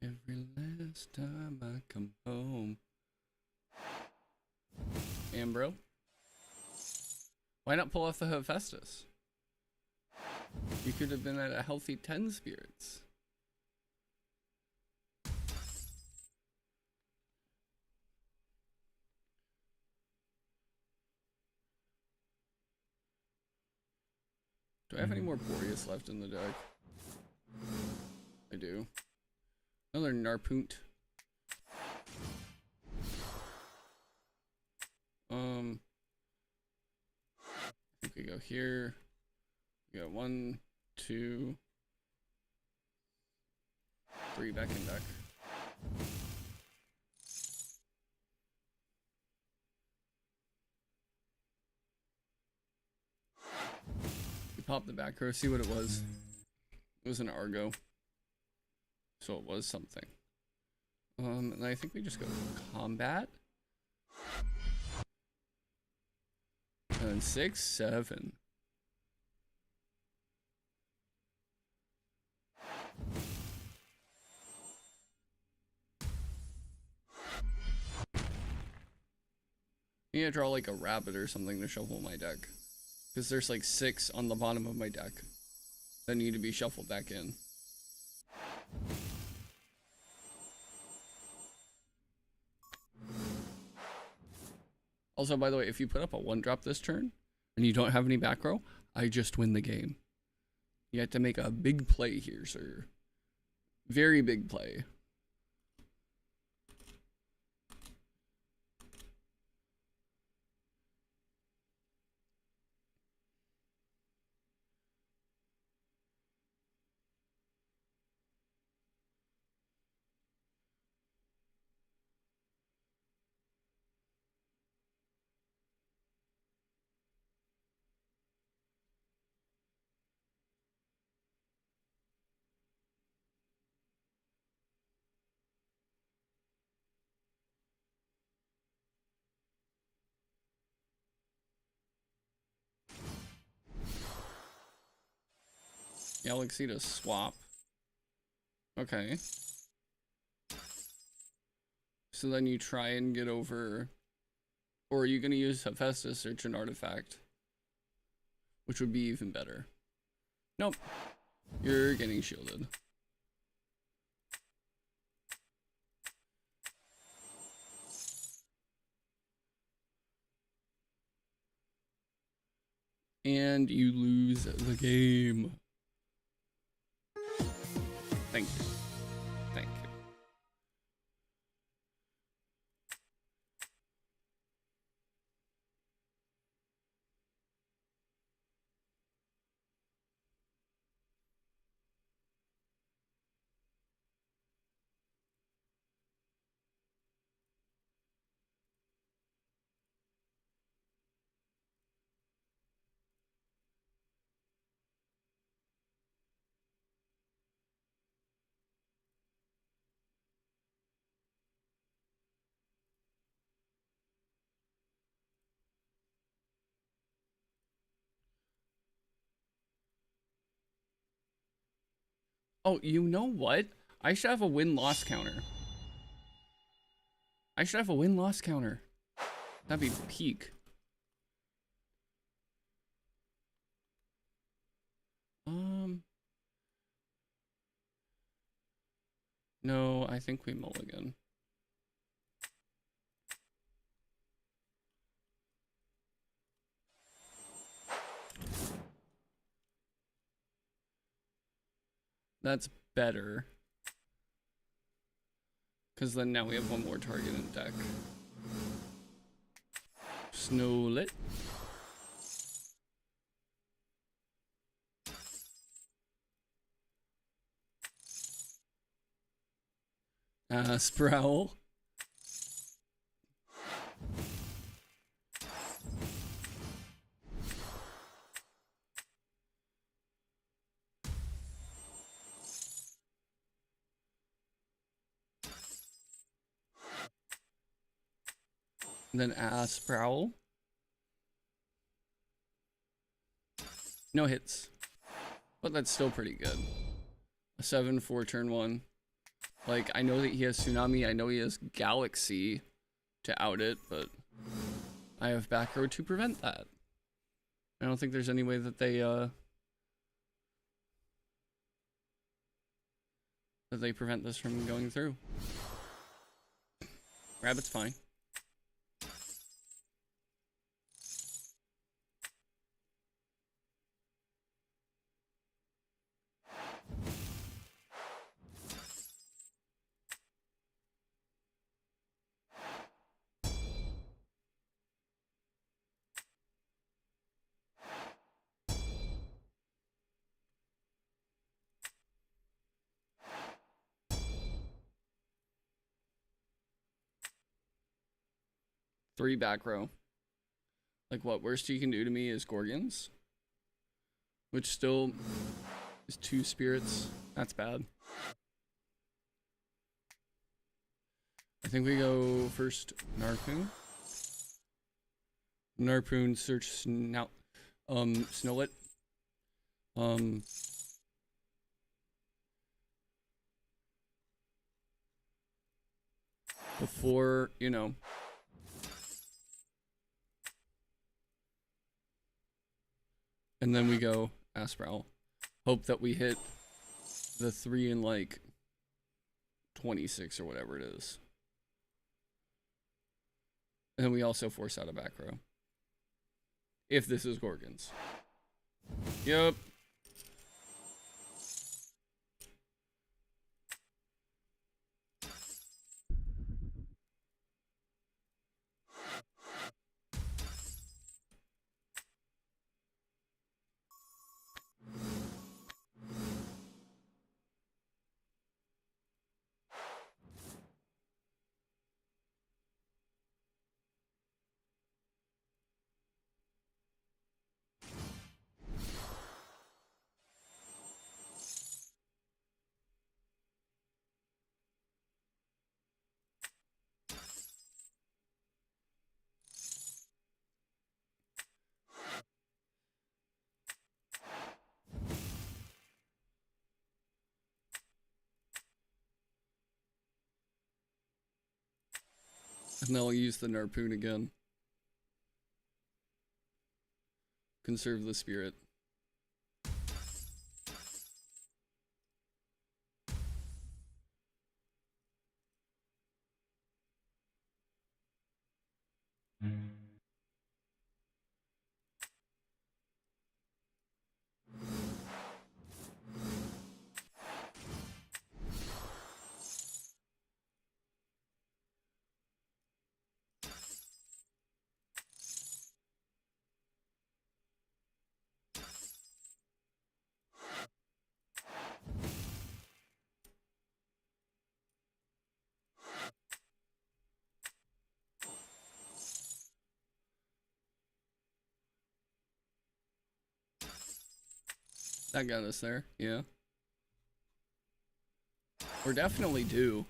Every last time I come home. And bro, why not pull off the Hephaestus? You could have been at a healthy 10 spirits. Do I have any more Boreas left in the deck? I do. Another Narpunt. I think we go here. We got 1, 2, 3 back in deck. We popped the back row, see what it was. It was an Argo. So it was something. And I think we just go combat. And 6, 7. I need to draw like a rabbit or something to shuffle my deck. Because there's like 6 on the bottom of my deck that need to be shuffled back in. Also, by the way, if you put up a 1-drop this turn and you don't have any back row, I just win the game. You have to make a big play here, sir. Very big play. Galaxy to swap. Okay. So then you try and get over... Or are you going to use Hephaestus, search an artifact? Which would be even better. Nope. You're getting shielded. And you lose the game. Thank you. Thank you. Oh, you know what? I should have a win-loss counter. I should have a win-loss counter. That'd be peak. No, I think we mulligan. That's better. Because then now we have one more target in deck. Snowlit. Sprowl. And then Sprowl. No hits. But that's still pretty good. A 7 for turn 1. Like, I know that he has Tsunami, I know he has Galaxy to out it, but I have back row to prevent that. I don't think there's any way that they prevent this from going through. Rabbit's fine. Three back row. Like, what worst you can do to me is Gorgons, which still is 2 spirits. That's bad. I think we go first Narpoon. Narpoon, search Snowlet. Before, you know. And then we go Asprowl. Hope that we hit the 3 in like 26 or whatever it is. And then we also force out a back row. If this is Gorgons. Yep. And then I'll use the Narpoon again. Conserve the spirit. That got us there, yeah. We're definitely due.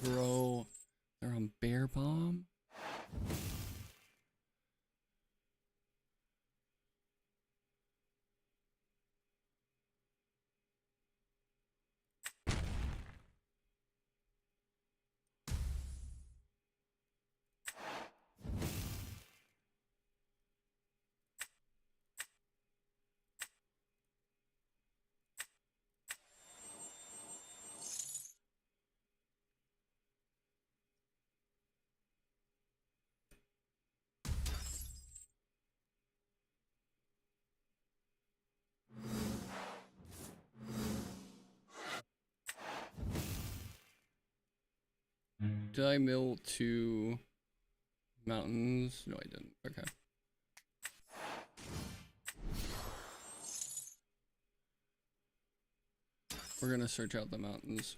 Bro, they're on Bear Bomb? Did I mill 2 mountains? No, I didn't. Okay. We're gonna search out the mountains.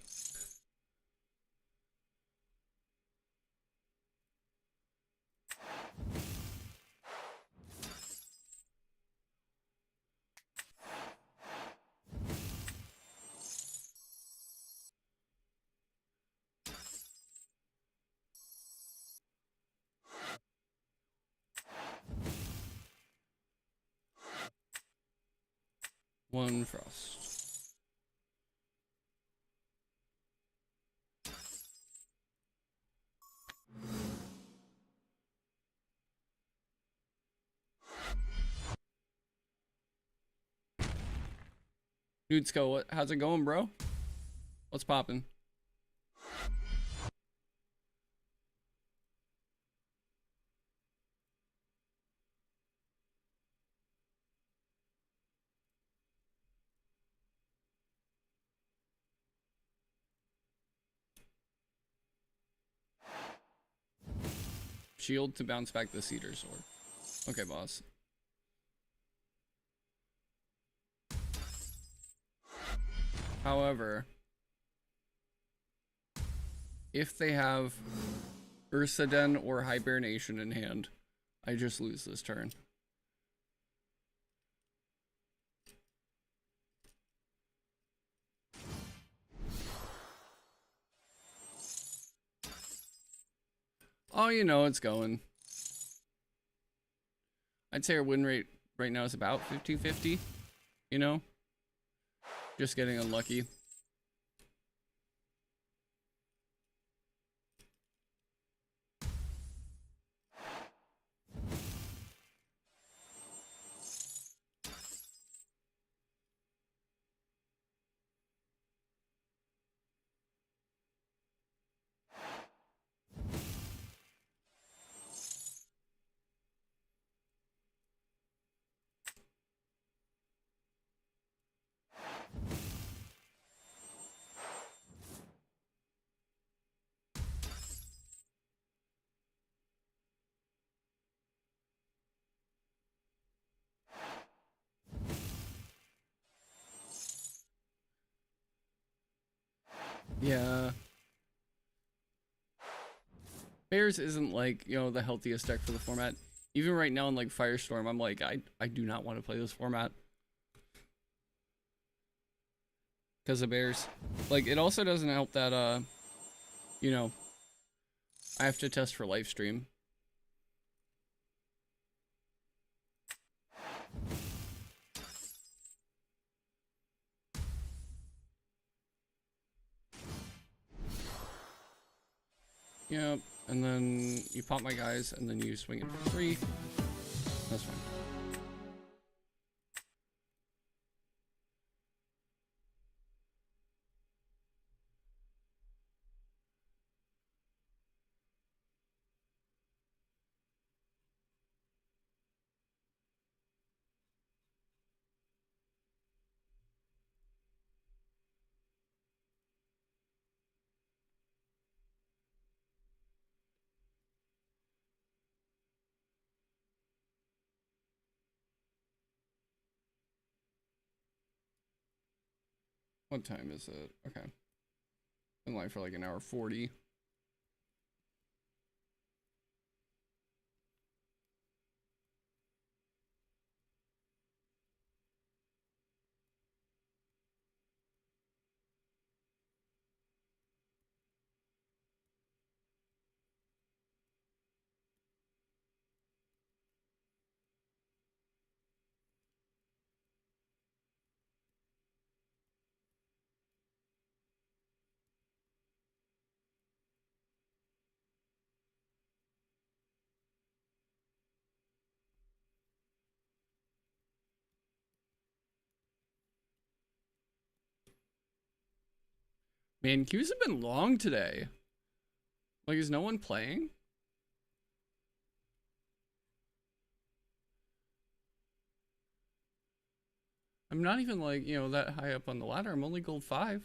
One frost. Dude, Skull, how's it going, bro? What's poppin'? Shield to bounce back the cedar sword. Okay, boss. However, if they have Ursaden or Hibernation in hand, I just lose this turn. Oh, you know it's going. I'd say our win rate right now is about 50-50, you know? Just getting unlucky. Yeah. Bears isn't like, you know, the healthiest deck for the format. Even right now in like Firestorm, I'm like, I do not want to play this format. Because of Bears. Like, it also doesn't help that, you know, I have to test for live stream. Yep, and then you pop my guys, and then you swing it for 3. That's fine. What time is it? Okay. Been live for like an hour 40. Man, queues have been long today. Like, is no one playing? I'm not even like, you know, that high up on the ladder. I'm only gold 5.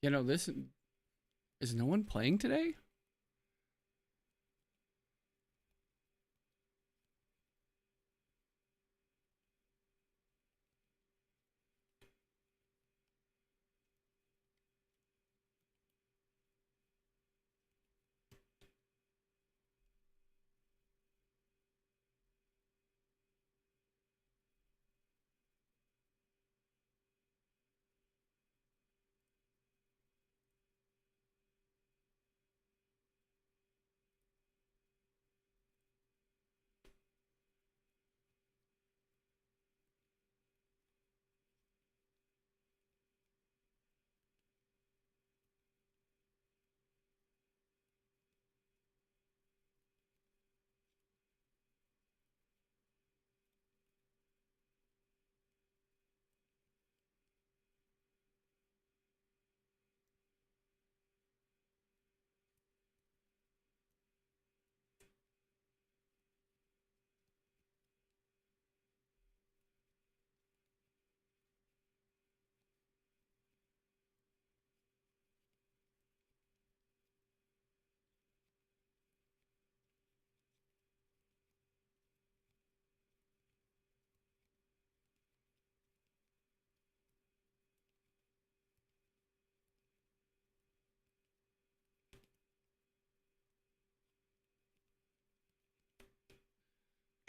You know, this is no one playing today?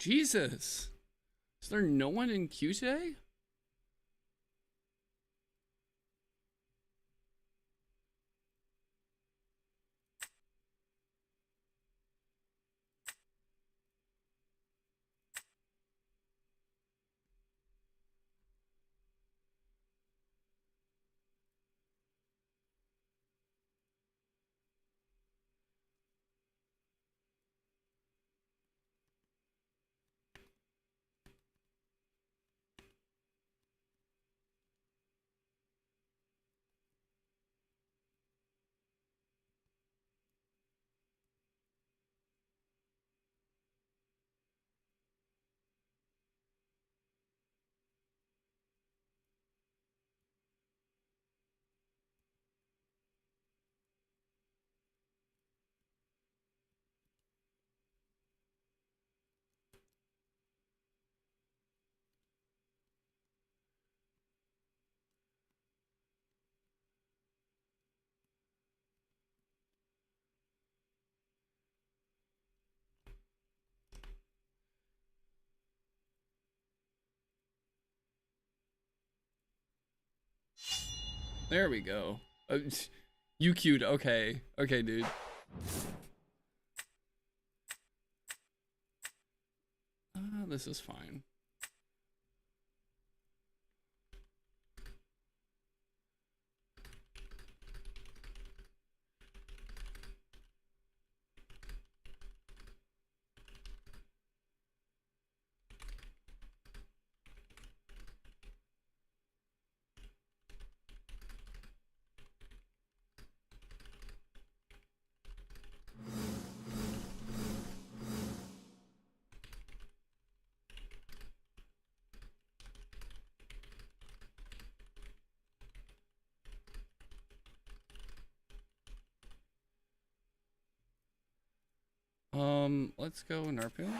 Jesus. Is there no one in queue today? There we go. You queued. Okay. Okay, dude. This is fine. Let's go Narpin.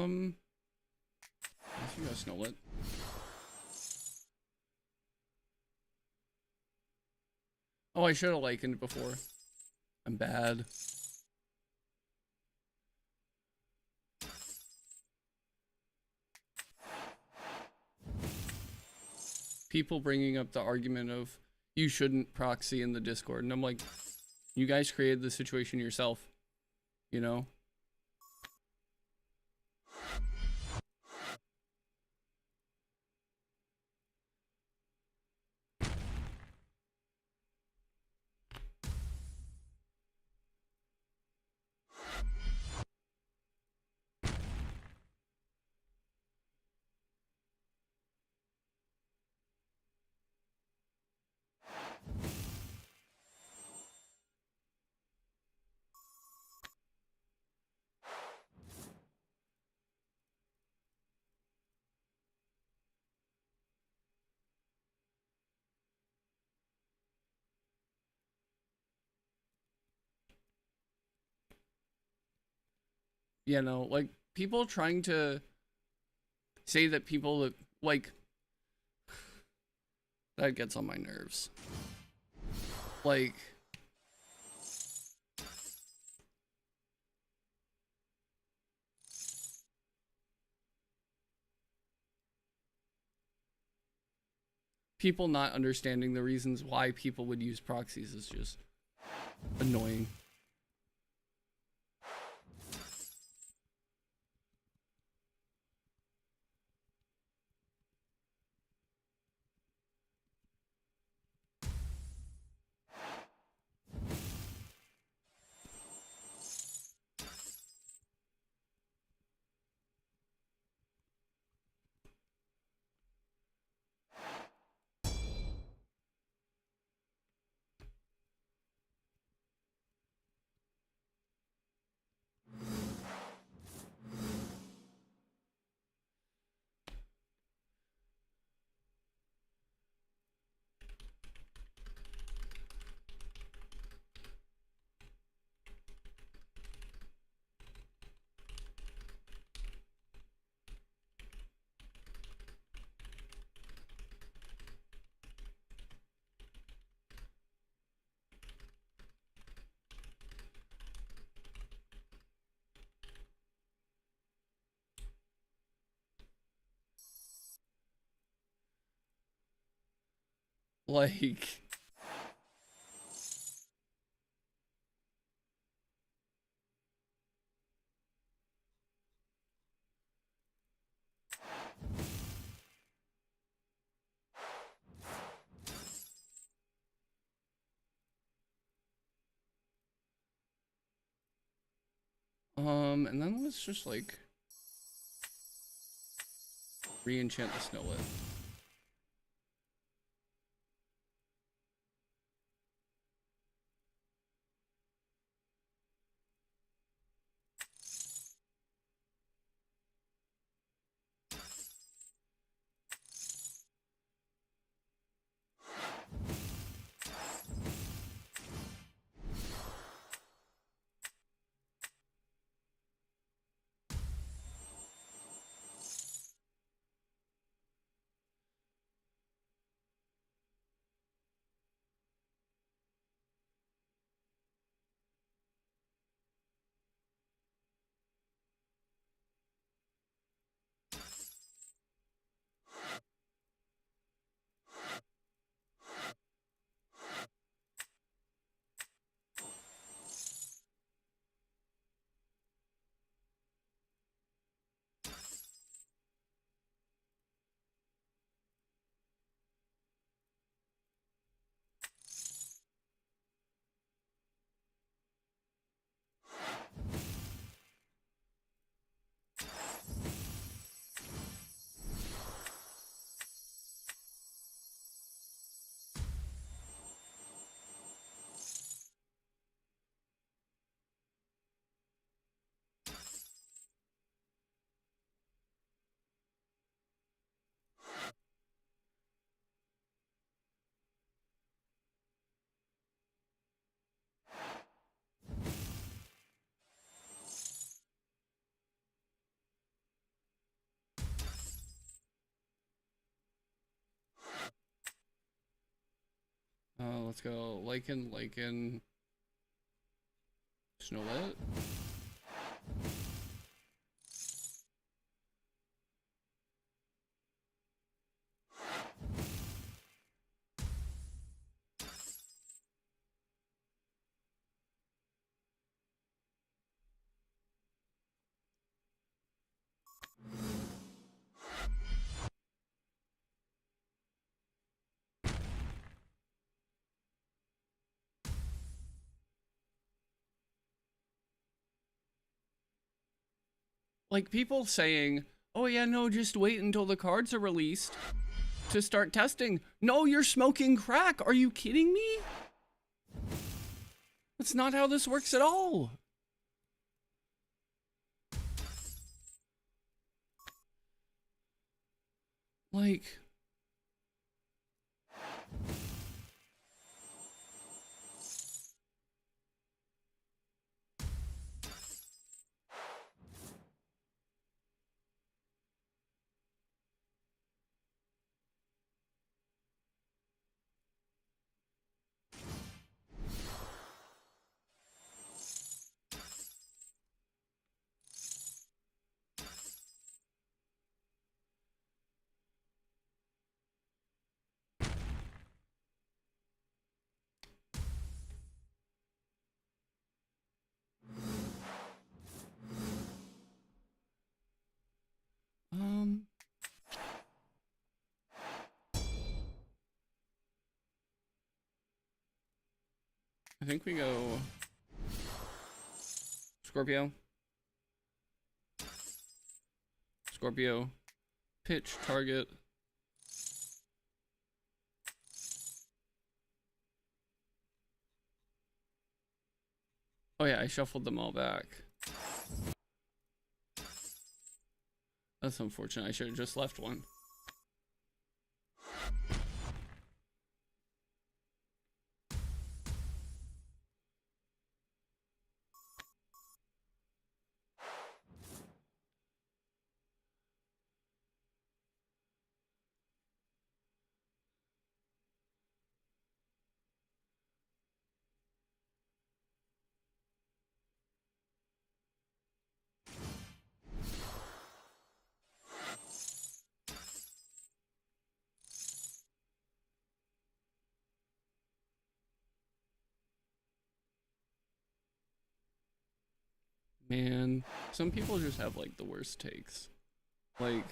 I think I snowed it. Oh, I should have likened it before. I'm bad. People bringing up the argument of you shouldn't proxy in the Discord, and I'm like, you guys created the situation yourself, you know? You know, like people trying to say that people that like that gets on my nerves. Like people not understanding the reasons why people would use proxies is just annoying. Like and then let's just like re-enchant the snowlet. let's go. Lichen. Snowlet. Like people saying, oh yeah, no, just wait until the cards are released to start testing. No, you're smoking crack. Are you kidding me? That's not how this works at all. Like, I think we go Scorpio. Scorpio. Pitch, target. Oh yeah, I shuffled them all back. That's unfortunate. I should have just left one. Man, some people just have like the worst takes. Like,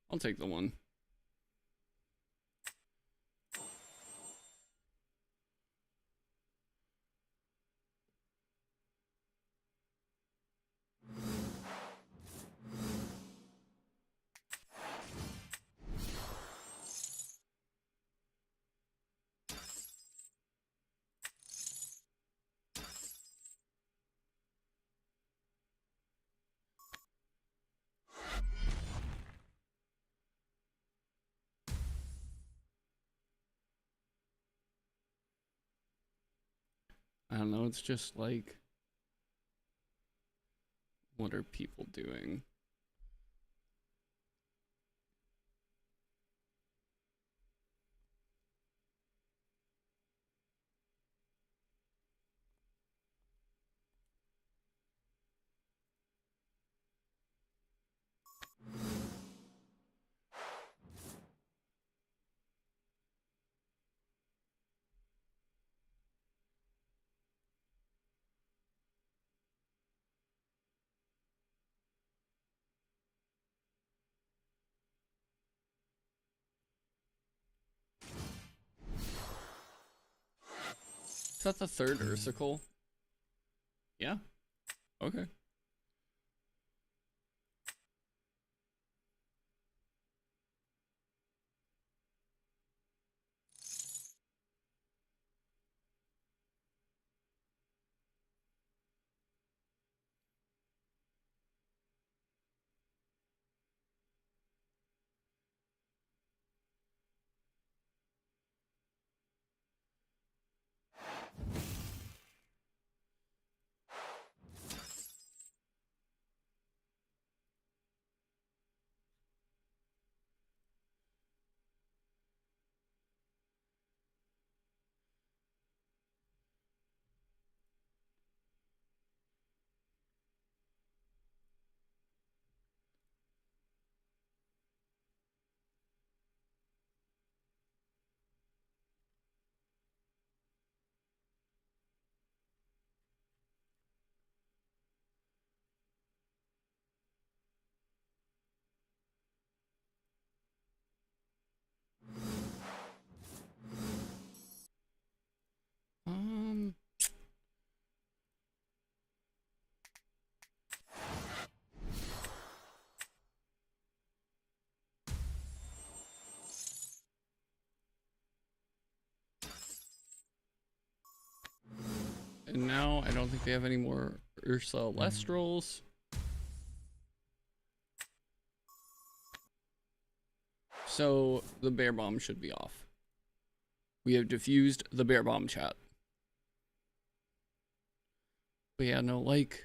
I'll take the one. I don't know, it's just like, what are people doing? Is that the third Ursicle? Yeah. Okay. now. I don't think they have any more Ursa Lestrals. So the bear bomb should be off. We have diffused the bear bomb chat. But yeah, no, like...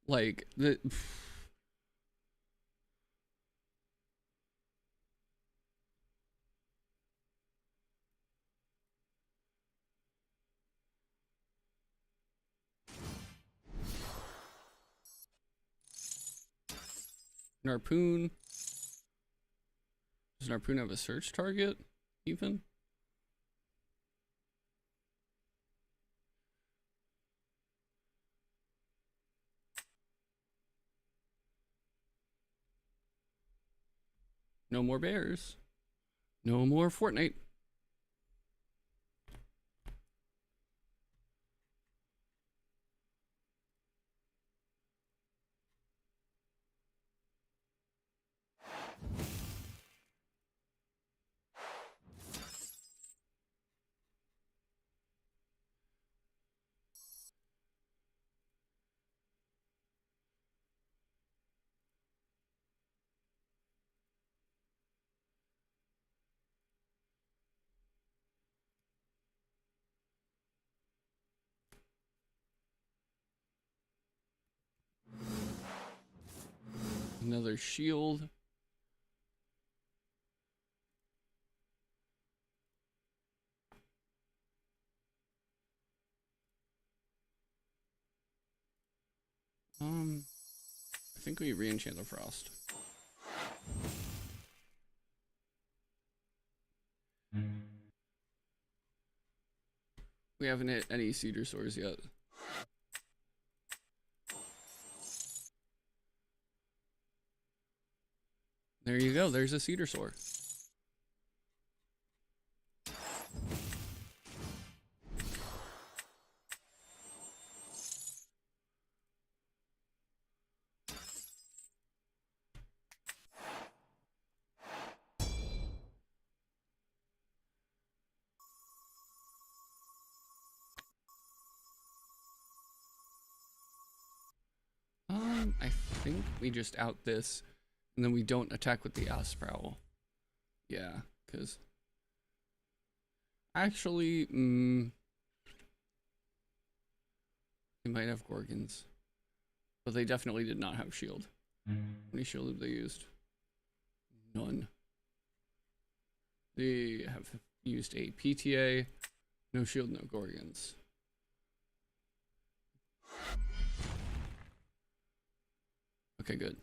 Like, the... Narpoon. Does Narpoon have a search target, even? No more bears. No more Fortnite. Another shield. I think we re-enchant the Frost. We haven't hit any Cedar Sores yet. There you go, there's a Cedar Sore. I think we just out this, and then we don't attack with the Ass Prowl. Yeah, because... Actually, they might have Gorgons. But they definitely did not have shield. How many shield have they used? None. They have used a PTA. No shield, no Gorgons. Okay, good.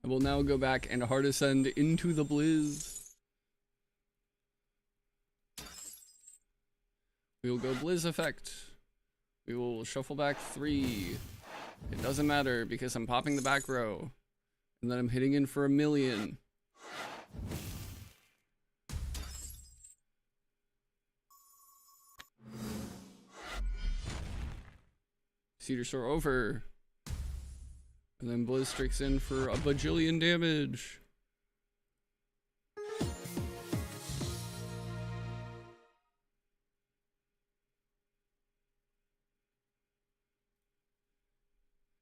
I will now go back and hard ascend into the Blizz. We will go Blizz effect. We will shuffle back 3. It doesn't matter because I'm popping the back row. And then I'm hitting in for 1,000,000. Cedar Sore over. And then Blizz strikes in for a bajillion damage.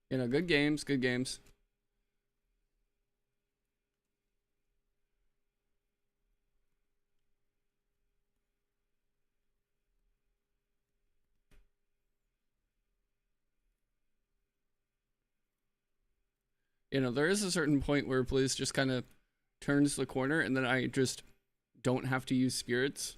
You know, good games, good games. You know, there is a certain point where Blizz just kind of turns the corner, and then I just don't have to use spirits.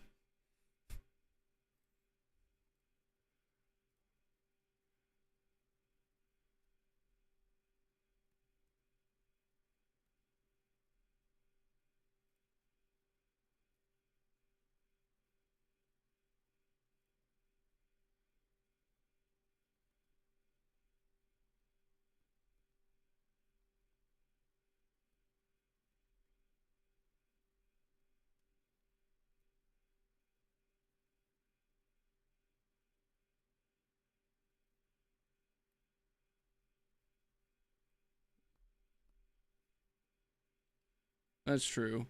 That's true.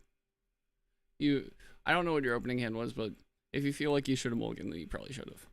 You, I don't know what your opening hand was, but if you feel like you should have mulliganed, then you probably should have.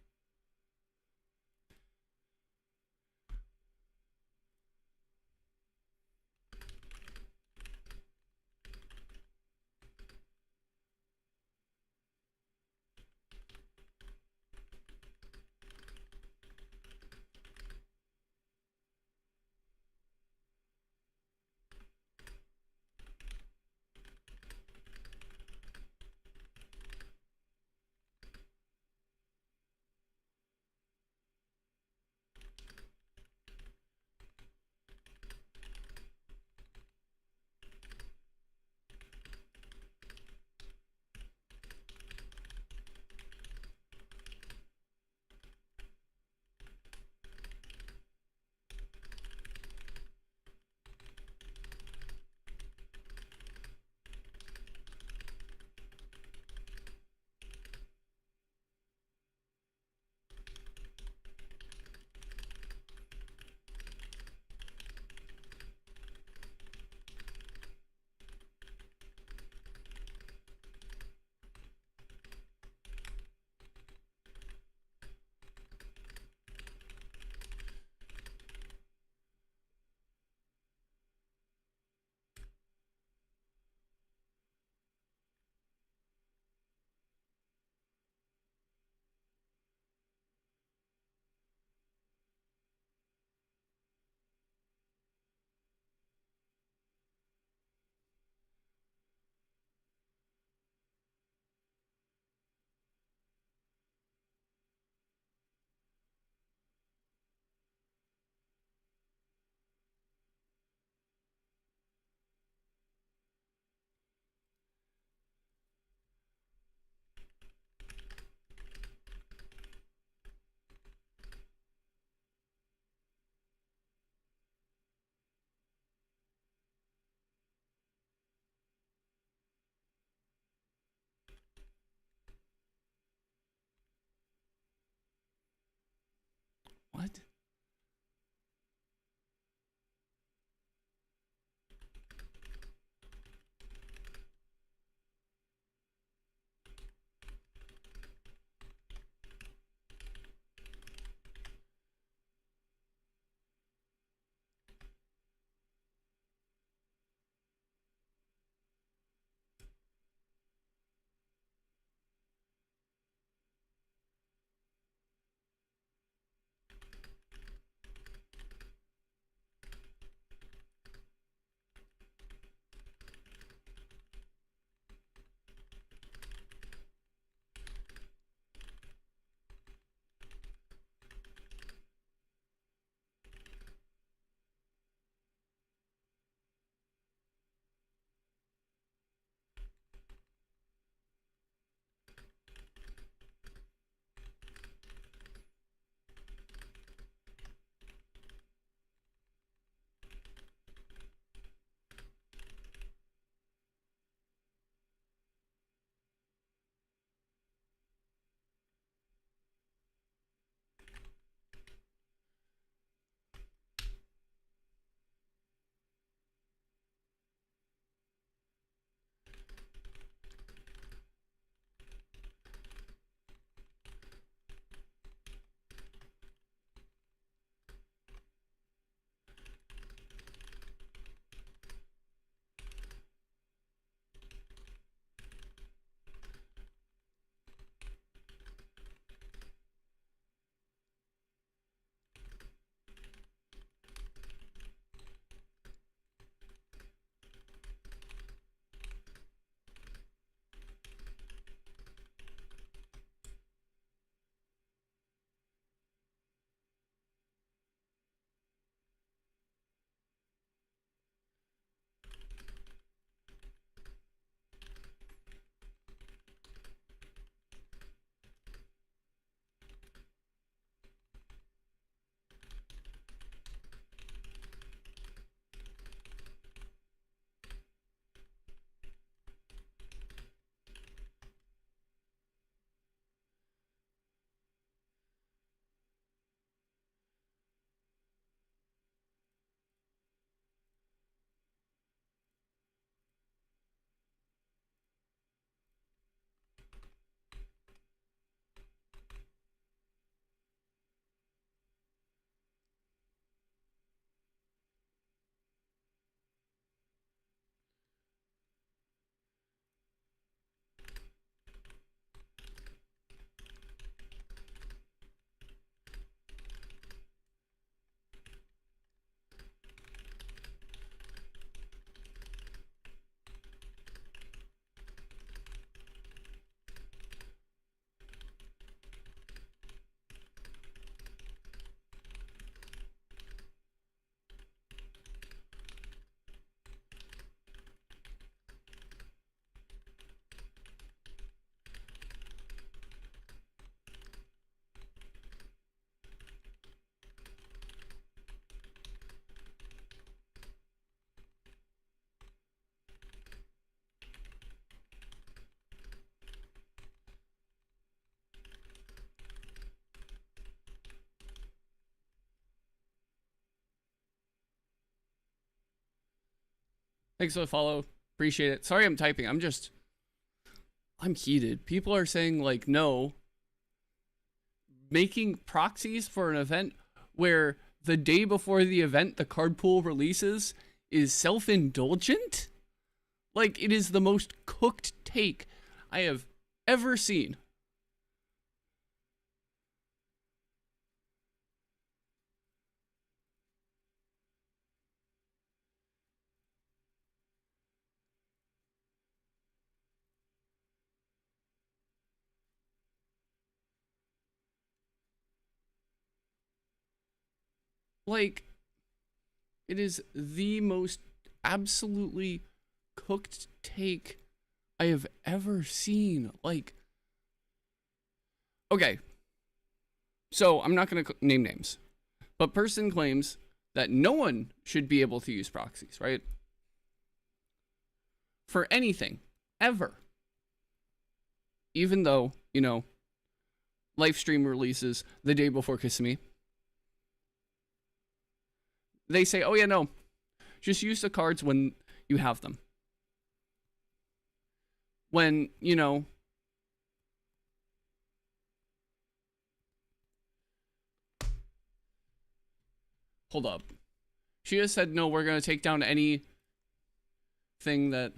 Thanks for the follow. Appreciate it. Sorry I'm typing. I'm heated. People are saying, like, no. Making proxies for an event where the day before the event, the card pool releases is self-indulgent? Like, it is the most cooked take I have ever seen. Like, it is the most absolutely cooked take I have ever seen. Like, okay, so I'm not going to name names, but person claims that no one should be able to use proxies, right? For anything, ever. Even though, you know, live stream releases the day before Kissimmee. They say, oh yeah, no, just use the cards when you have them. When, you know, hold up. She just said, no, we're going to take down anything that,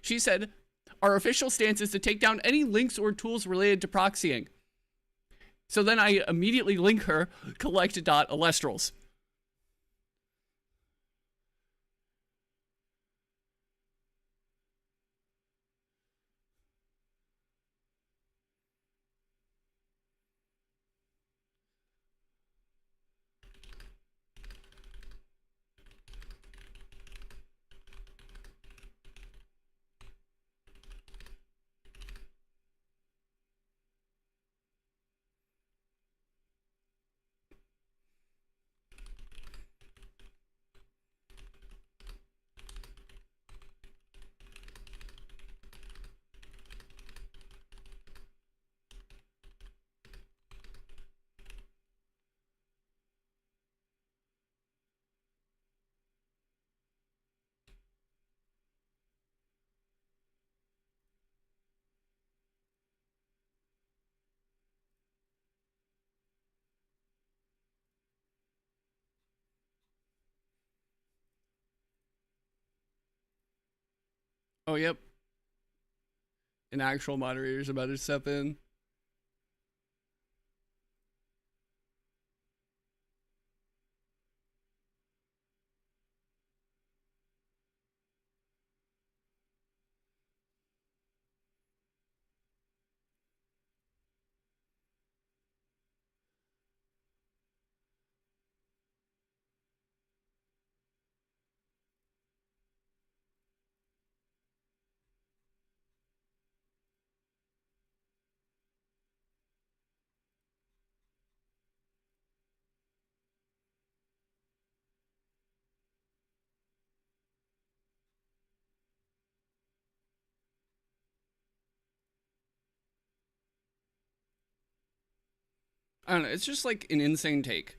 she said, our official stance is to take down any links or tools related to proxying. So then I immediately link her, collect.alestrals. Oh, yep. An actual moderator's about to step in. I don't know. It's just like an insane take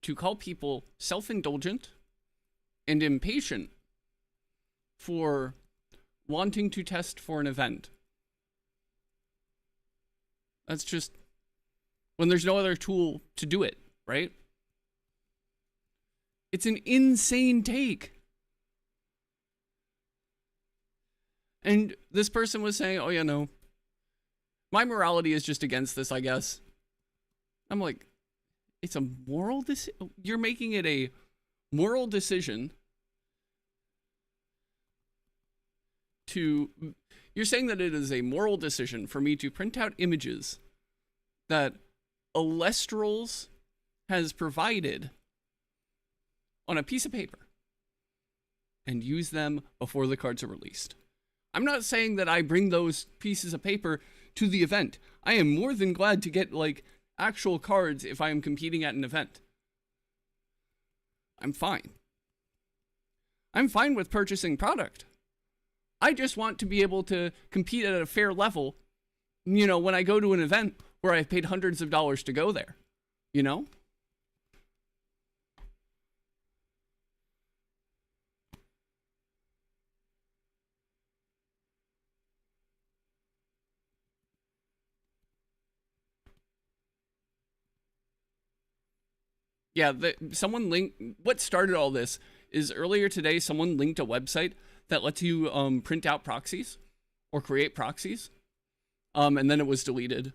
to call people self-indulgent and impatient for wanting to test for an event. That's just when there's no other tool to do it, right? It's an insane take. And this person was saying, oh yeah, no, my morality is just against this, I guess. I'm like, it's a moral decision. You're making it a moral decision to, you're saying that it is a moral decision for me to print out images that Alestrals has provided on a piece of paper and use them before the cards are released. I'm not saying that I bring those pieces of paper to the event. I am more than glad to get like actual cards if I am competing at an event. I'm fine. I'm fine with purchasing product. I just want to be able to compete at a fair level, you know, when I go to an event where I've paid hundreds of dollars to go there, you know? Yeah, someone linked, what started all this is earlier today, someone linked a website that lets you print out proxies or create proxies, and then it was deleted.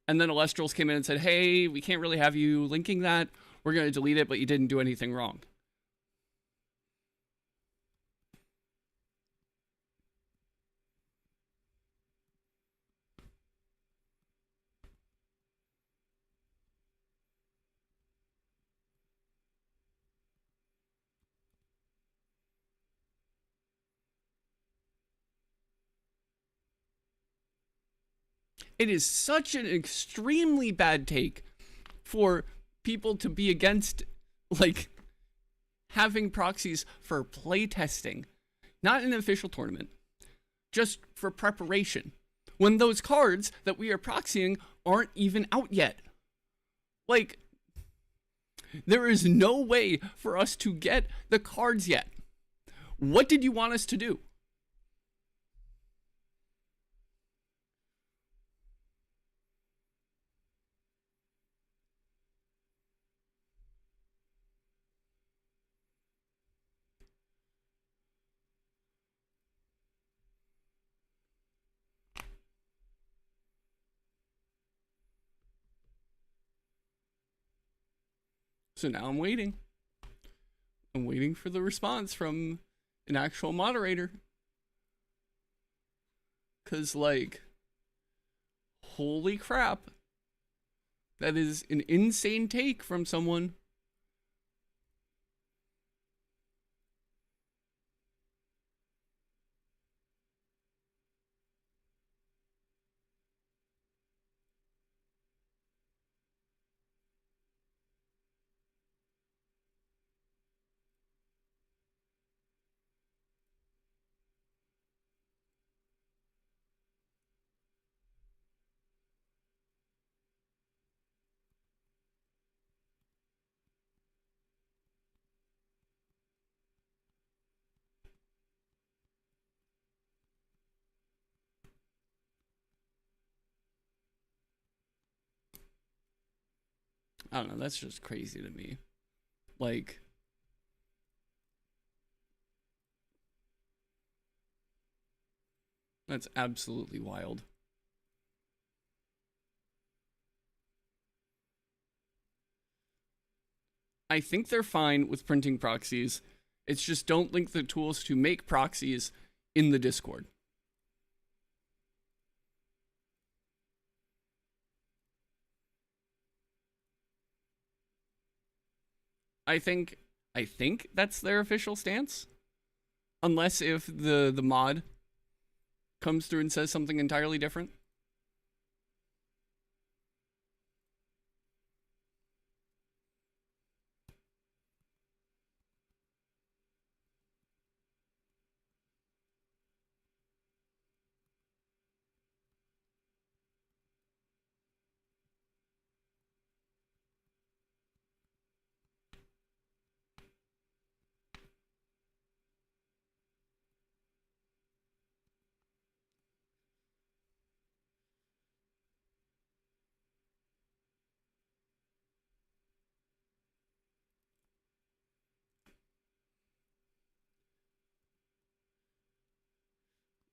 And then Alestrals came in and said, hey, we can't really have you linking that. We're going to delete it, but you didn't do anything wrong. It is such an extremely bad take for people to be against, like, having proxies for playtesting, not an official tournament, just for preparation, when those cards that we are proxying aren't even out yet. Like, there is no way for us to get the cards yet. What did you want us to do? So now I'm waiting. I'm waiting for the response from an actual moderator. Because, like, holy crap. That is an insane take from someone. I don't know, that's just crazy to me. Like, that's absolutely wild. I think they're fine with printing proxies. It's just don't link the tools to make proxies in the Discord. I think that's their official stance. Unless if the mod comes through and says something entirely different.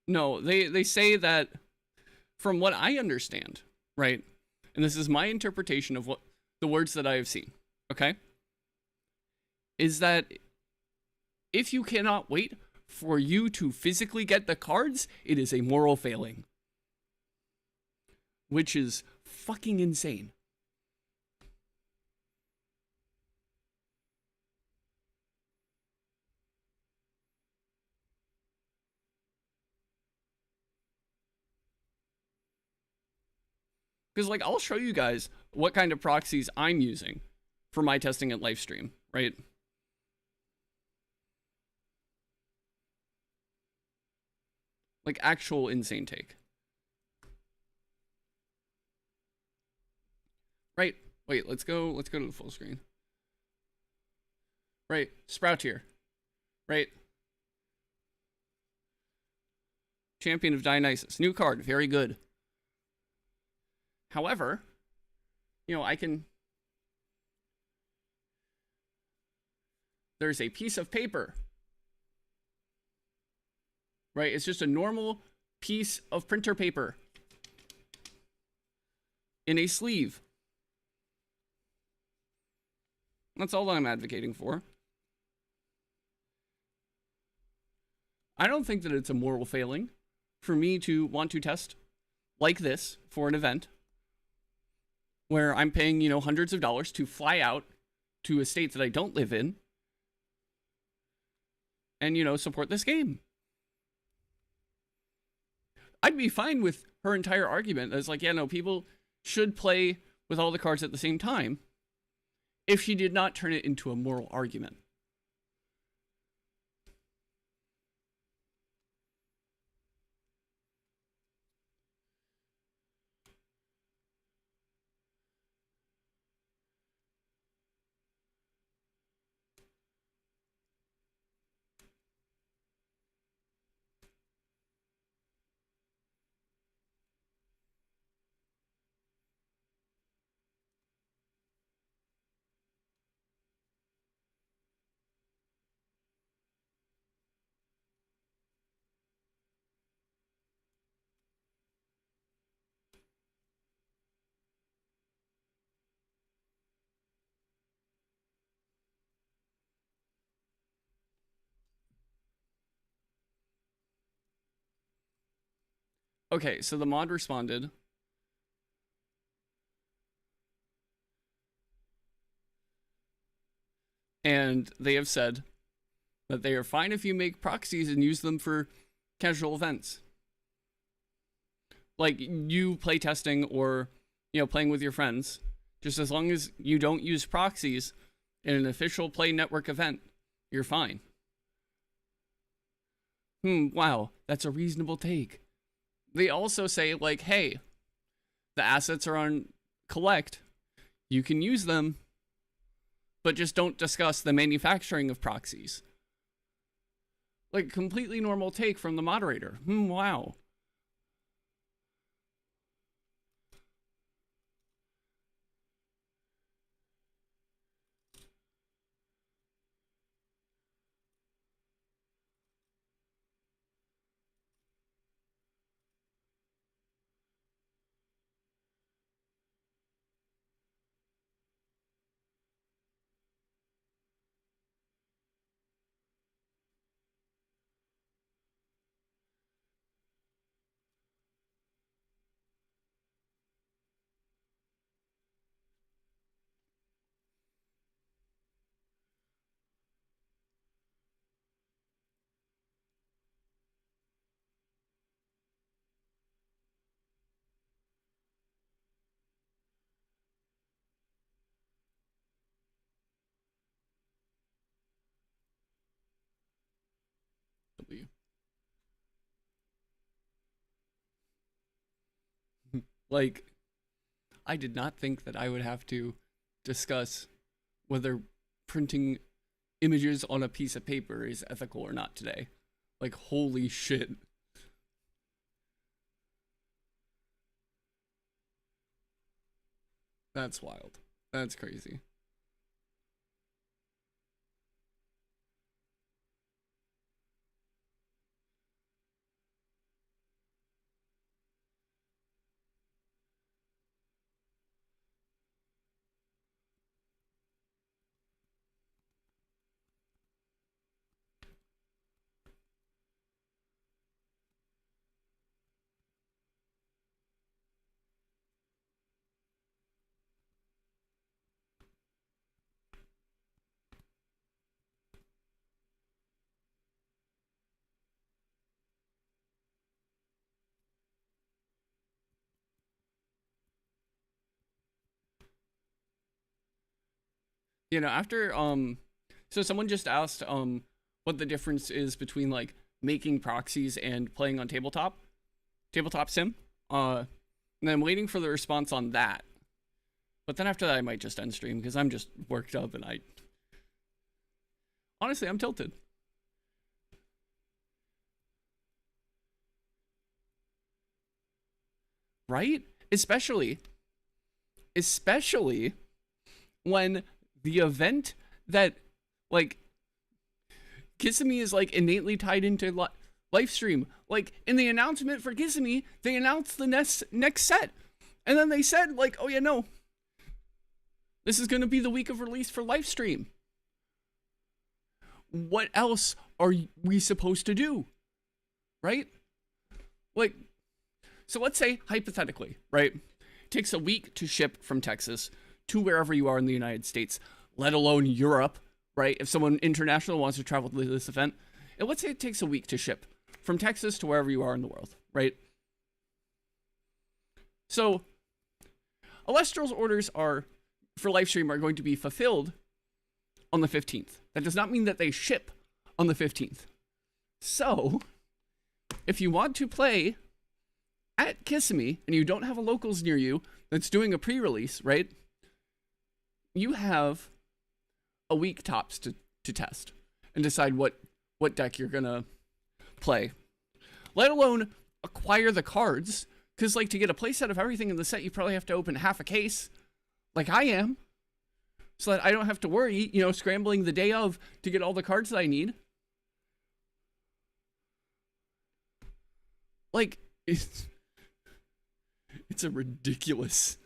No, they say that from what I understand, right? And this is my interpretation of what the words that I have seen, okay? Is that if you cannot wait for you to physically get the cards, it is a moral failing. Which is fucking insane. Because, like, I'll show you guys what kind of proxies I'm using for my testing at Livestream, right? Like, actual insane take. Right. Wait, let's go to the full screen. Right. Sprout here. Right. Champion of Dionysus. New card. Very good. However, you know, I can... There's a piece of paper. Right? It's just a normal piece of printer paper in a sleeve. That's all I'm advocating for. I don't think that it's a moral failing for me to want to test like this for an event where I'm paying, you know, hundreds of dollars to fly out to a state that I don't live in and, you know, support this game. I'd be fine with her entire argument. It's like, yeah, no, people should play with all the cards at the same time if she did not turn it into a moral argument. Okay, so the mod responded. And they have said that they are fine if you make proxies and use them for casual events. Like you play testing or, you know, playing with your friends. Just as long as you don't use proxies in an official Play Network event, you're fine. Wow, that's a reasonable take. They also say, like, hey, the assets are on collect. You can use them, but just don't discuss the manufacturing of proxies. Like, completely normal take from the moderator. Wow. W. Like, I did not think that I would have to discuss whether printing images on a piece of paper is ethical or not today. Like, holy shit. That's wild. That's crazy. After so someone just asked what the difference is between like making proxies and playing on tabletop sim. And I'm waiting for the response on that. But then after that, I might just end stream because I'm just worked up and honestly, I'm tilted. Right? Especially when the event that, like, Kissimmee is, like, innately tied into live stream. Like, in the announcement for Kissimmee, they announced the next set. And then they said, like, oh yeah, no. This is going to be the week of release for live stream. What else are we supposed to do? Right? Like, so let's say, hypothetically, right? It takes a week to ship from Texas to wherever you are in the United States, let alone Europe, right? If someone international wants to travel to this event, and let's say it takes a week to ship from Texas to wherever you are in the world, right? So, Alestral's orders for livestream are going to be fulfilled on the 15th. That does not mean that they ship on the 15th. So, if you want to play at Kissimmee and you don't have a locals near you that's doing a pre-release, right? You have a week tops to test and decide what deck you're gonna play. Let alone acquire the cards, because like to get a playset of everything in the set, you probably have to open half a case, like I am, so that I don't have to worry, scrambling the day of to get all the cards that I need. Like, it's a ridiculous.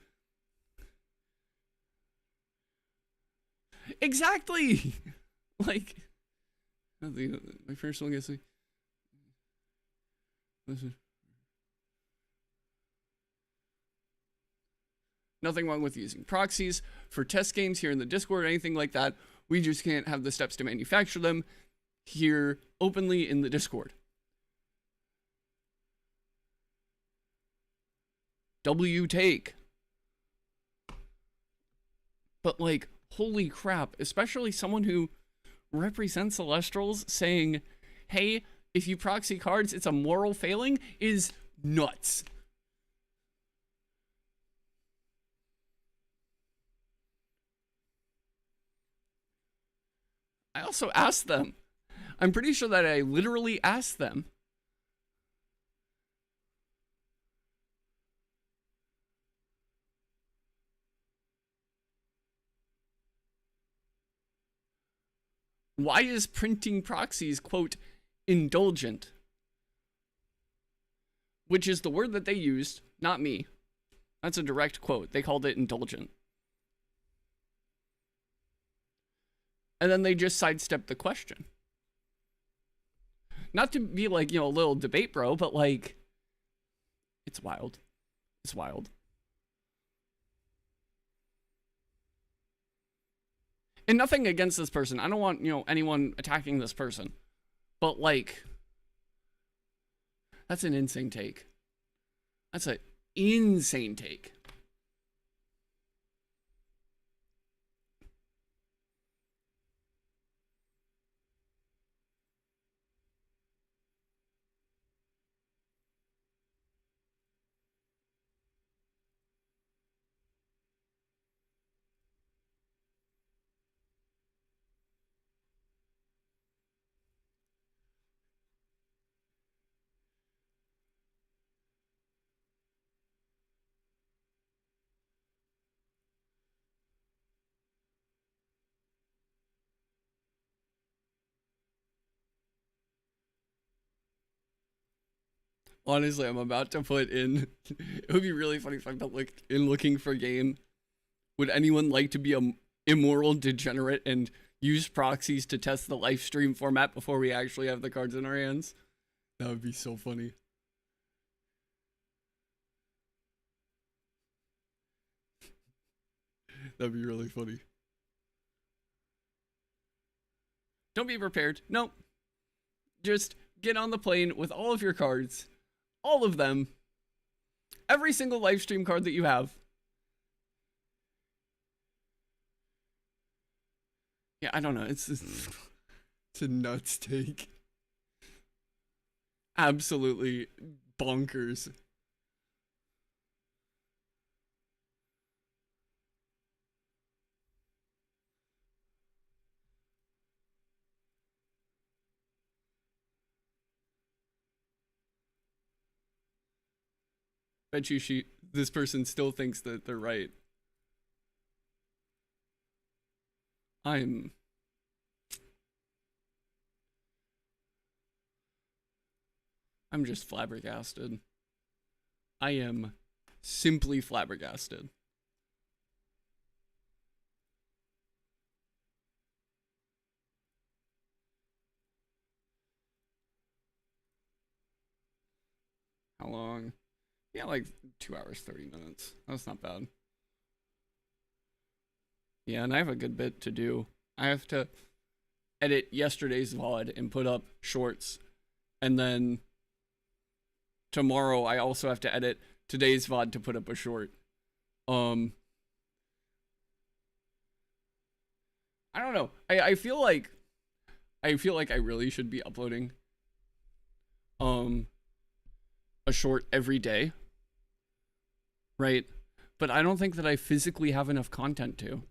Exactly. Like, my personal guessing. Nothing wrong with using proxies for test games here in the Discord or anything like that. We just can't have the steps to manufacture them here openly in the Discord. W take. But like, holy crap, especially someone who represents Celestrals saying, hey, if you proxy cards, it's a moral failing, is nuts. I also asked them. I'm pretty sure that I literally asked them. Why is printing proxies, quote, indulgent? Which is the word that they used, not me. That's a direct quote. They called it indulgent. And then they just sidestepped the question. Not to be like, a little debate bro, but like, it's wild. It's wild. And nothing against this person. I don't want, anyone attacking this person. But like, that's an insane take. That's an insane take. Honestly, I'm about to put in. It would be really funny if I put like in looking for game. Would anyone like to be a immoral degenerate and use proxies to test the live stream format before we actually have the cards in our hands? That would be so funny. That'd be really funny. Don't be prepared. Nope. Just get on the plane with all of your cards. All of them. Every single live stream card that you have. Yeah, I don't know. It's a nuts take. Absolutely bonkers. Bet you this person still thinks that they're right. I'm I'm just flabbergasted. I am simply flabbergasted. How long? Yeah, like 2 hours, 30 minutes. That's not bad. Yeah, and I have a good bit to do. I have to edit yesterday's VOD and put up shorts. And then tomorrow I also have to edit today's VOD to put up a short. Um I don't know. I feel like I really should be uploading um a short every day. Right? But I don't think that I physically have enough content to.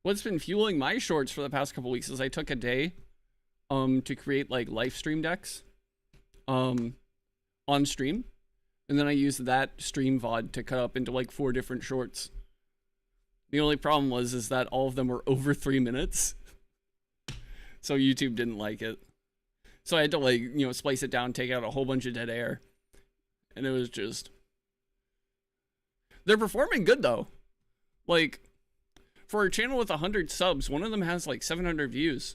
What's been fueling my shorts for the past couple weeks is I took a day to create like live stream decks on stream, and then I used that stream VOD to cut up into like 4 different shorts. The only problem was is that all of them were over 3 minutes. So YouTube didn't like it. So I had to like, splice it down, take out a whole bunch of dead air. And it was just, they're performing good though. Like, for a channel with 100 subs, one of them has like 700 views.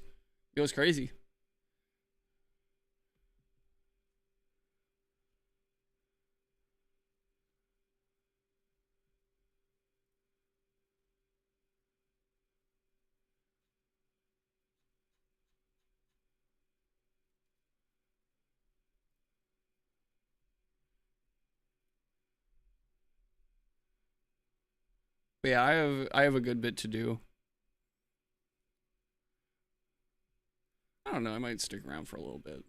It was crazy. But yeah, I have a good bit to do. I don't know, I might stick around for a little bit.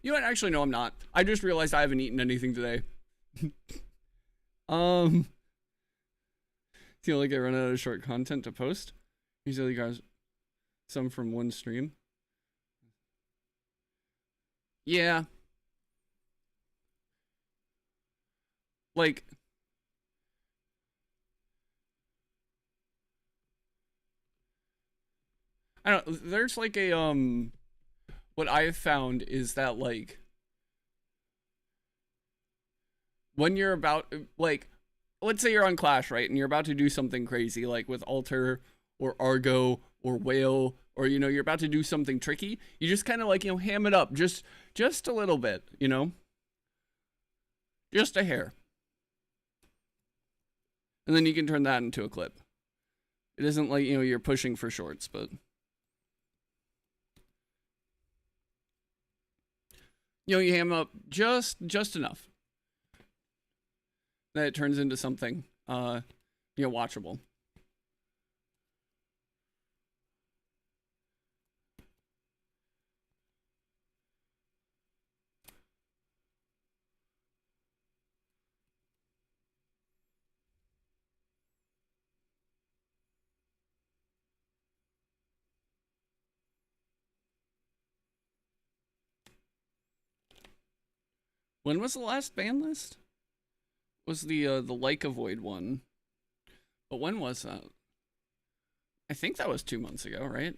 You know what? Actually, no, I'm not. I just realized I haven't eaten anything today. Feel like I run out of short content to post. Usually, guys, some from one stream. Yeah. Like, I don't know, there's like a what I've found is that like when you're about like let's say you're on Clash, right? And you're about to do something crazy like with Alter or Argo or Whale or you're about to do something tricky, you just kind of like, ham it up just a little bit, Just a hair. And then you can turn that into a clip. It isn't like, you're pushing for shorts, but you ham up just enough that it turns into something watchable. When was the last ban list? Was the Like Avoid one? But when was that? I think that was 2 months ago, right?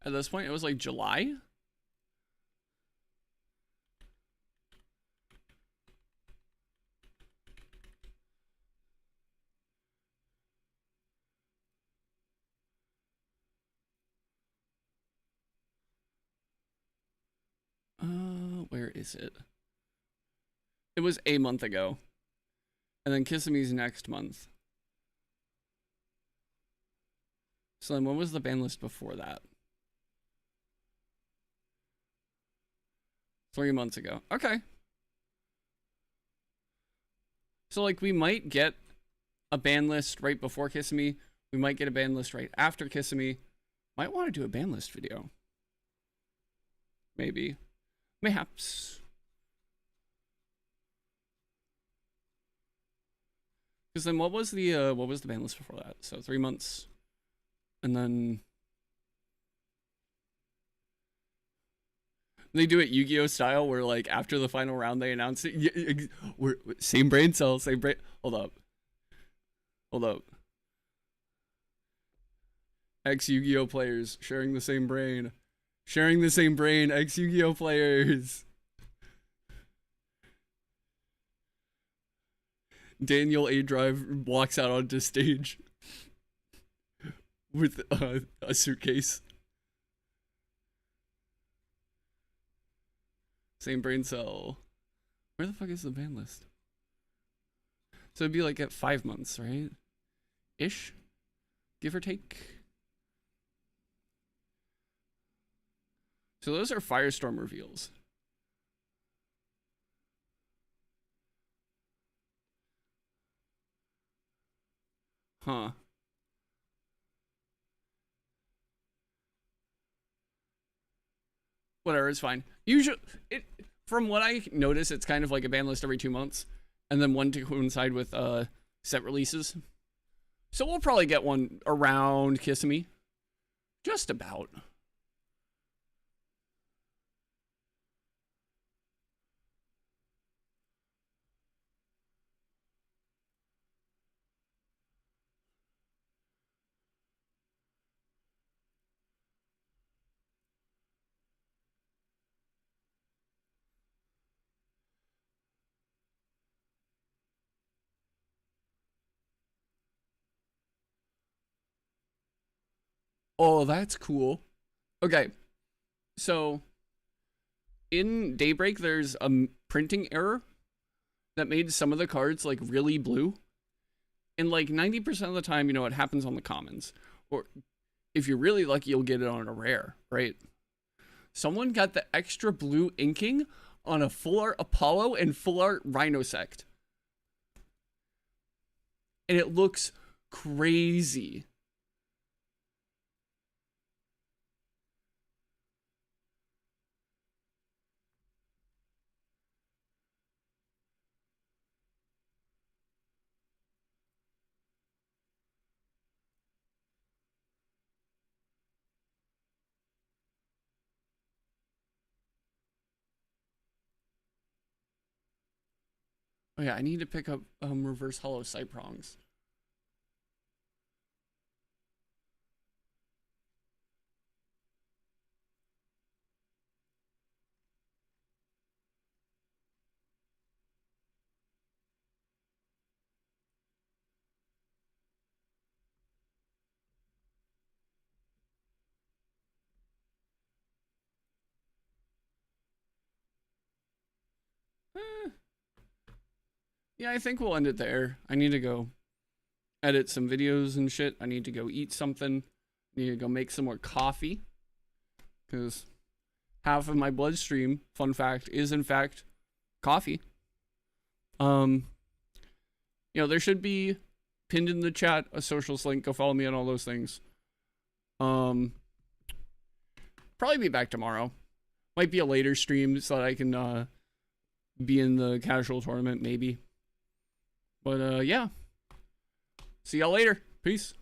At this point, it was like July. Where is it? It was a month ago. And then Kissimmee's next month. So then when was the ban list before that? 3 months ago. Okay. So like we might get a ban list right before Kissimmee. We might get a ban list right after Kissimmee. Might want to do a ban list video. Maybe. Mayhaps. Because then what was the ban list before that? So 3 months. And then they do it Yu-Gi-Oh style where like after the final round they announce it. We're same brain cell, same brain. Hold up. Ex Yu-Gi-Oh players sharing the same brain. Ex Yu-Gi-Oh players. Daniel A Drive walks out onto stage with a suitcase. Same brain cell. Where the fuck is the ban list? So it'd be like at 5 months, right? Ish? Give or take. So those are Firestorm reveals. Huh. Whatever, it's fine. Usually, from what I notice, it's kind of like a ban list every 2 months, and then one to coincide with set releases. So we'll probably get one around Kissimmee. Just about. Oh, that's cool. Okay, so in Daybreak, there's a printing error that made some of the cards like really blue. And like 90% of the time, you know, it happens on the commons. Or if you're really lucky, you'll get it on a rare, right? Someone got the extra blue inking on a full art Apollo and full art Rhinosect. And it looks crazy. Oh yeah, I need to pick up reverse hollow sight prongs. Yeah, I think we'll end it there. I need to go edit some videos and shit. I need to go eat something. I need to go make some more coffee. Because half of my bloodstream, fun fact, is in fact coffee. You know, there should be pinned in the chat a socials link. Go follow me on all those things. Probably be back tomorrow. Might be a later stream so that I can be in the casual tournament, maybe. But yeah. See y'all later. Peace.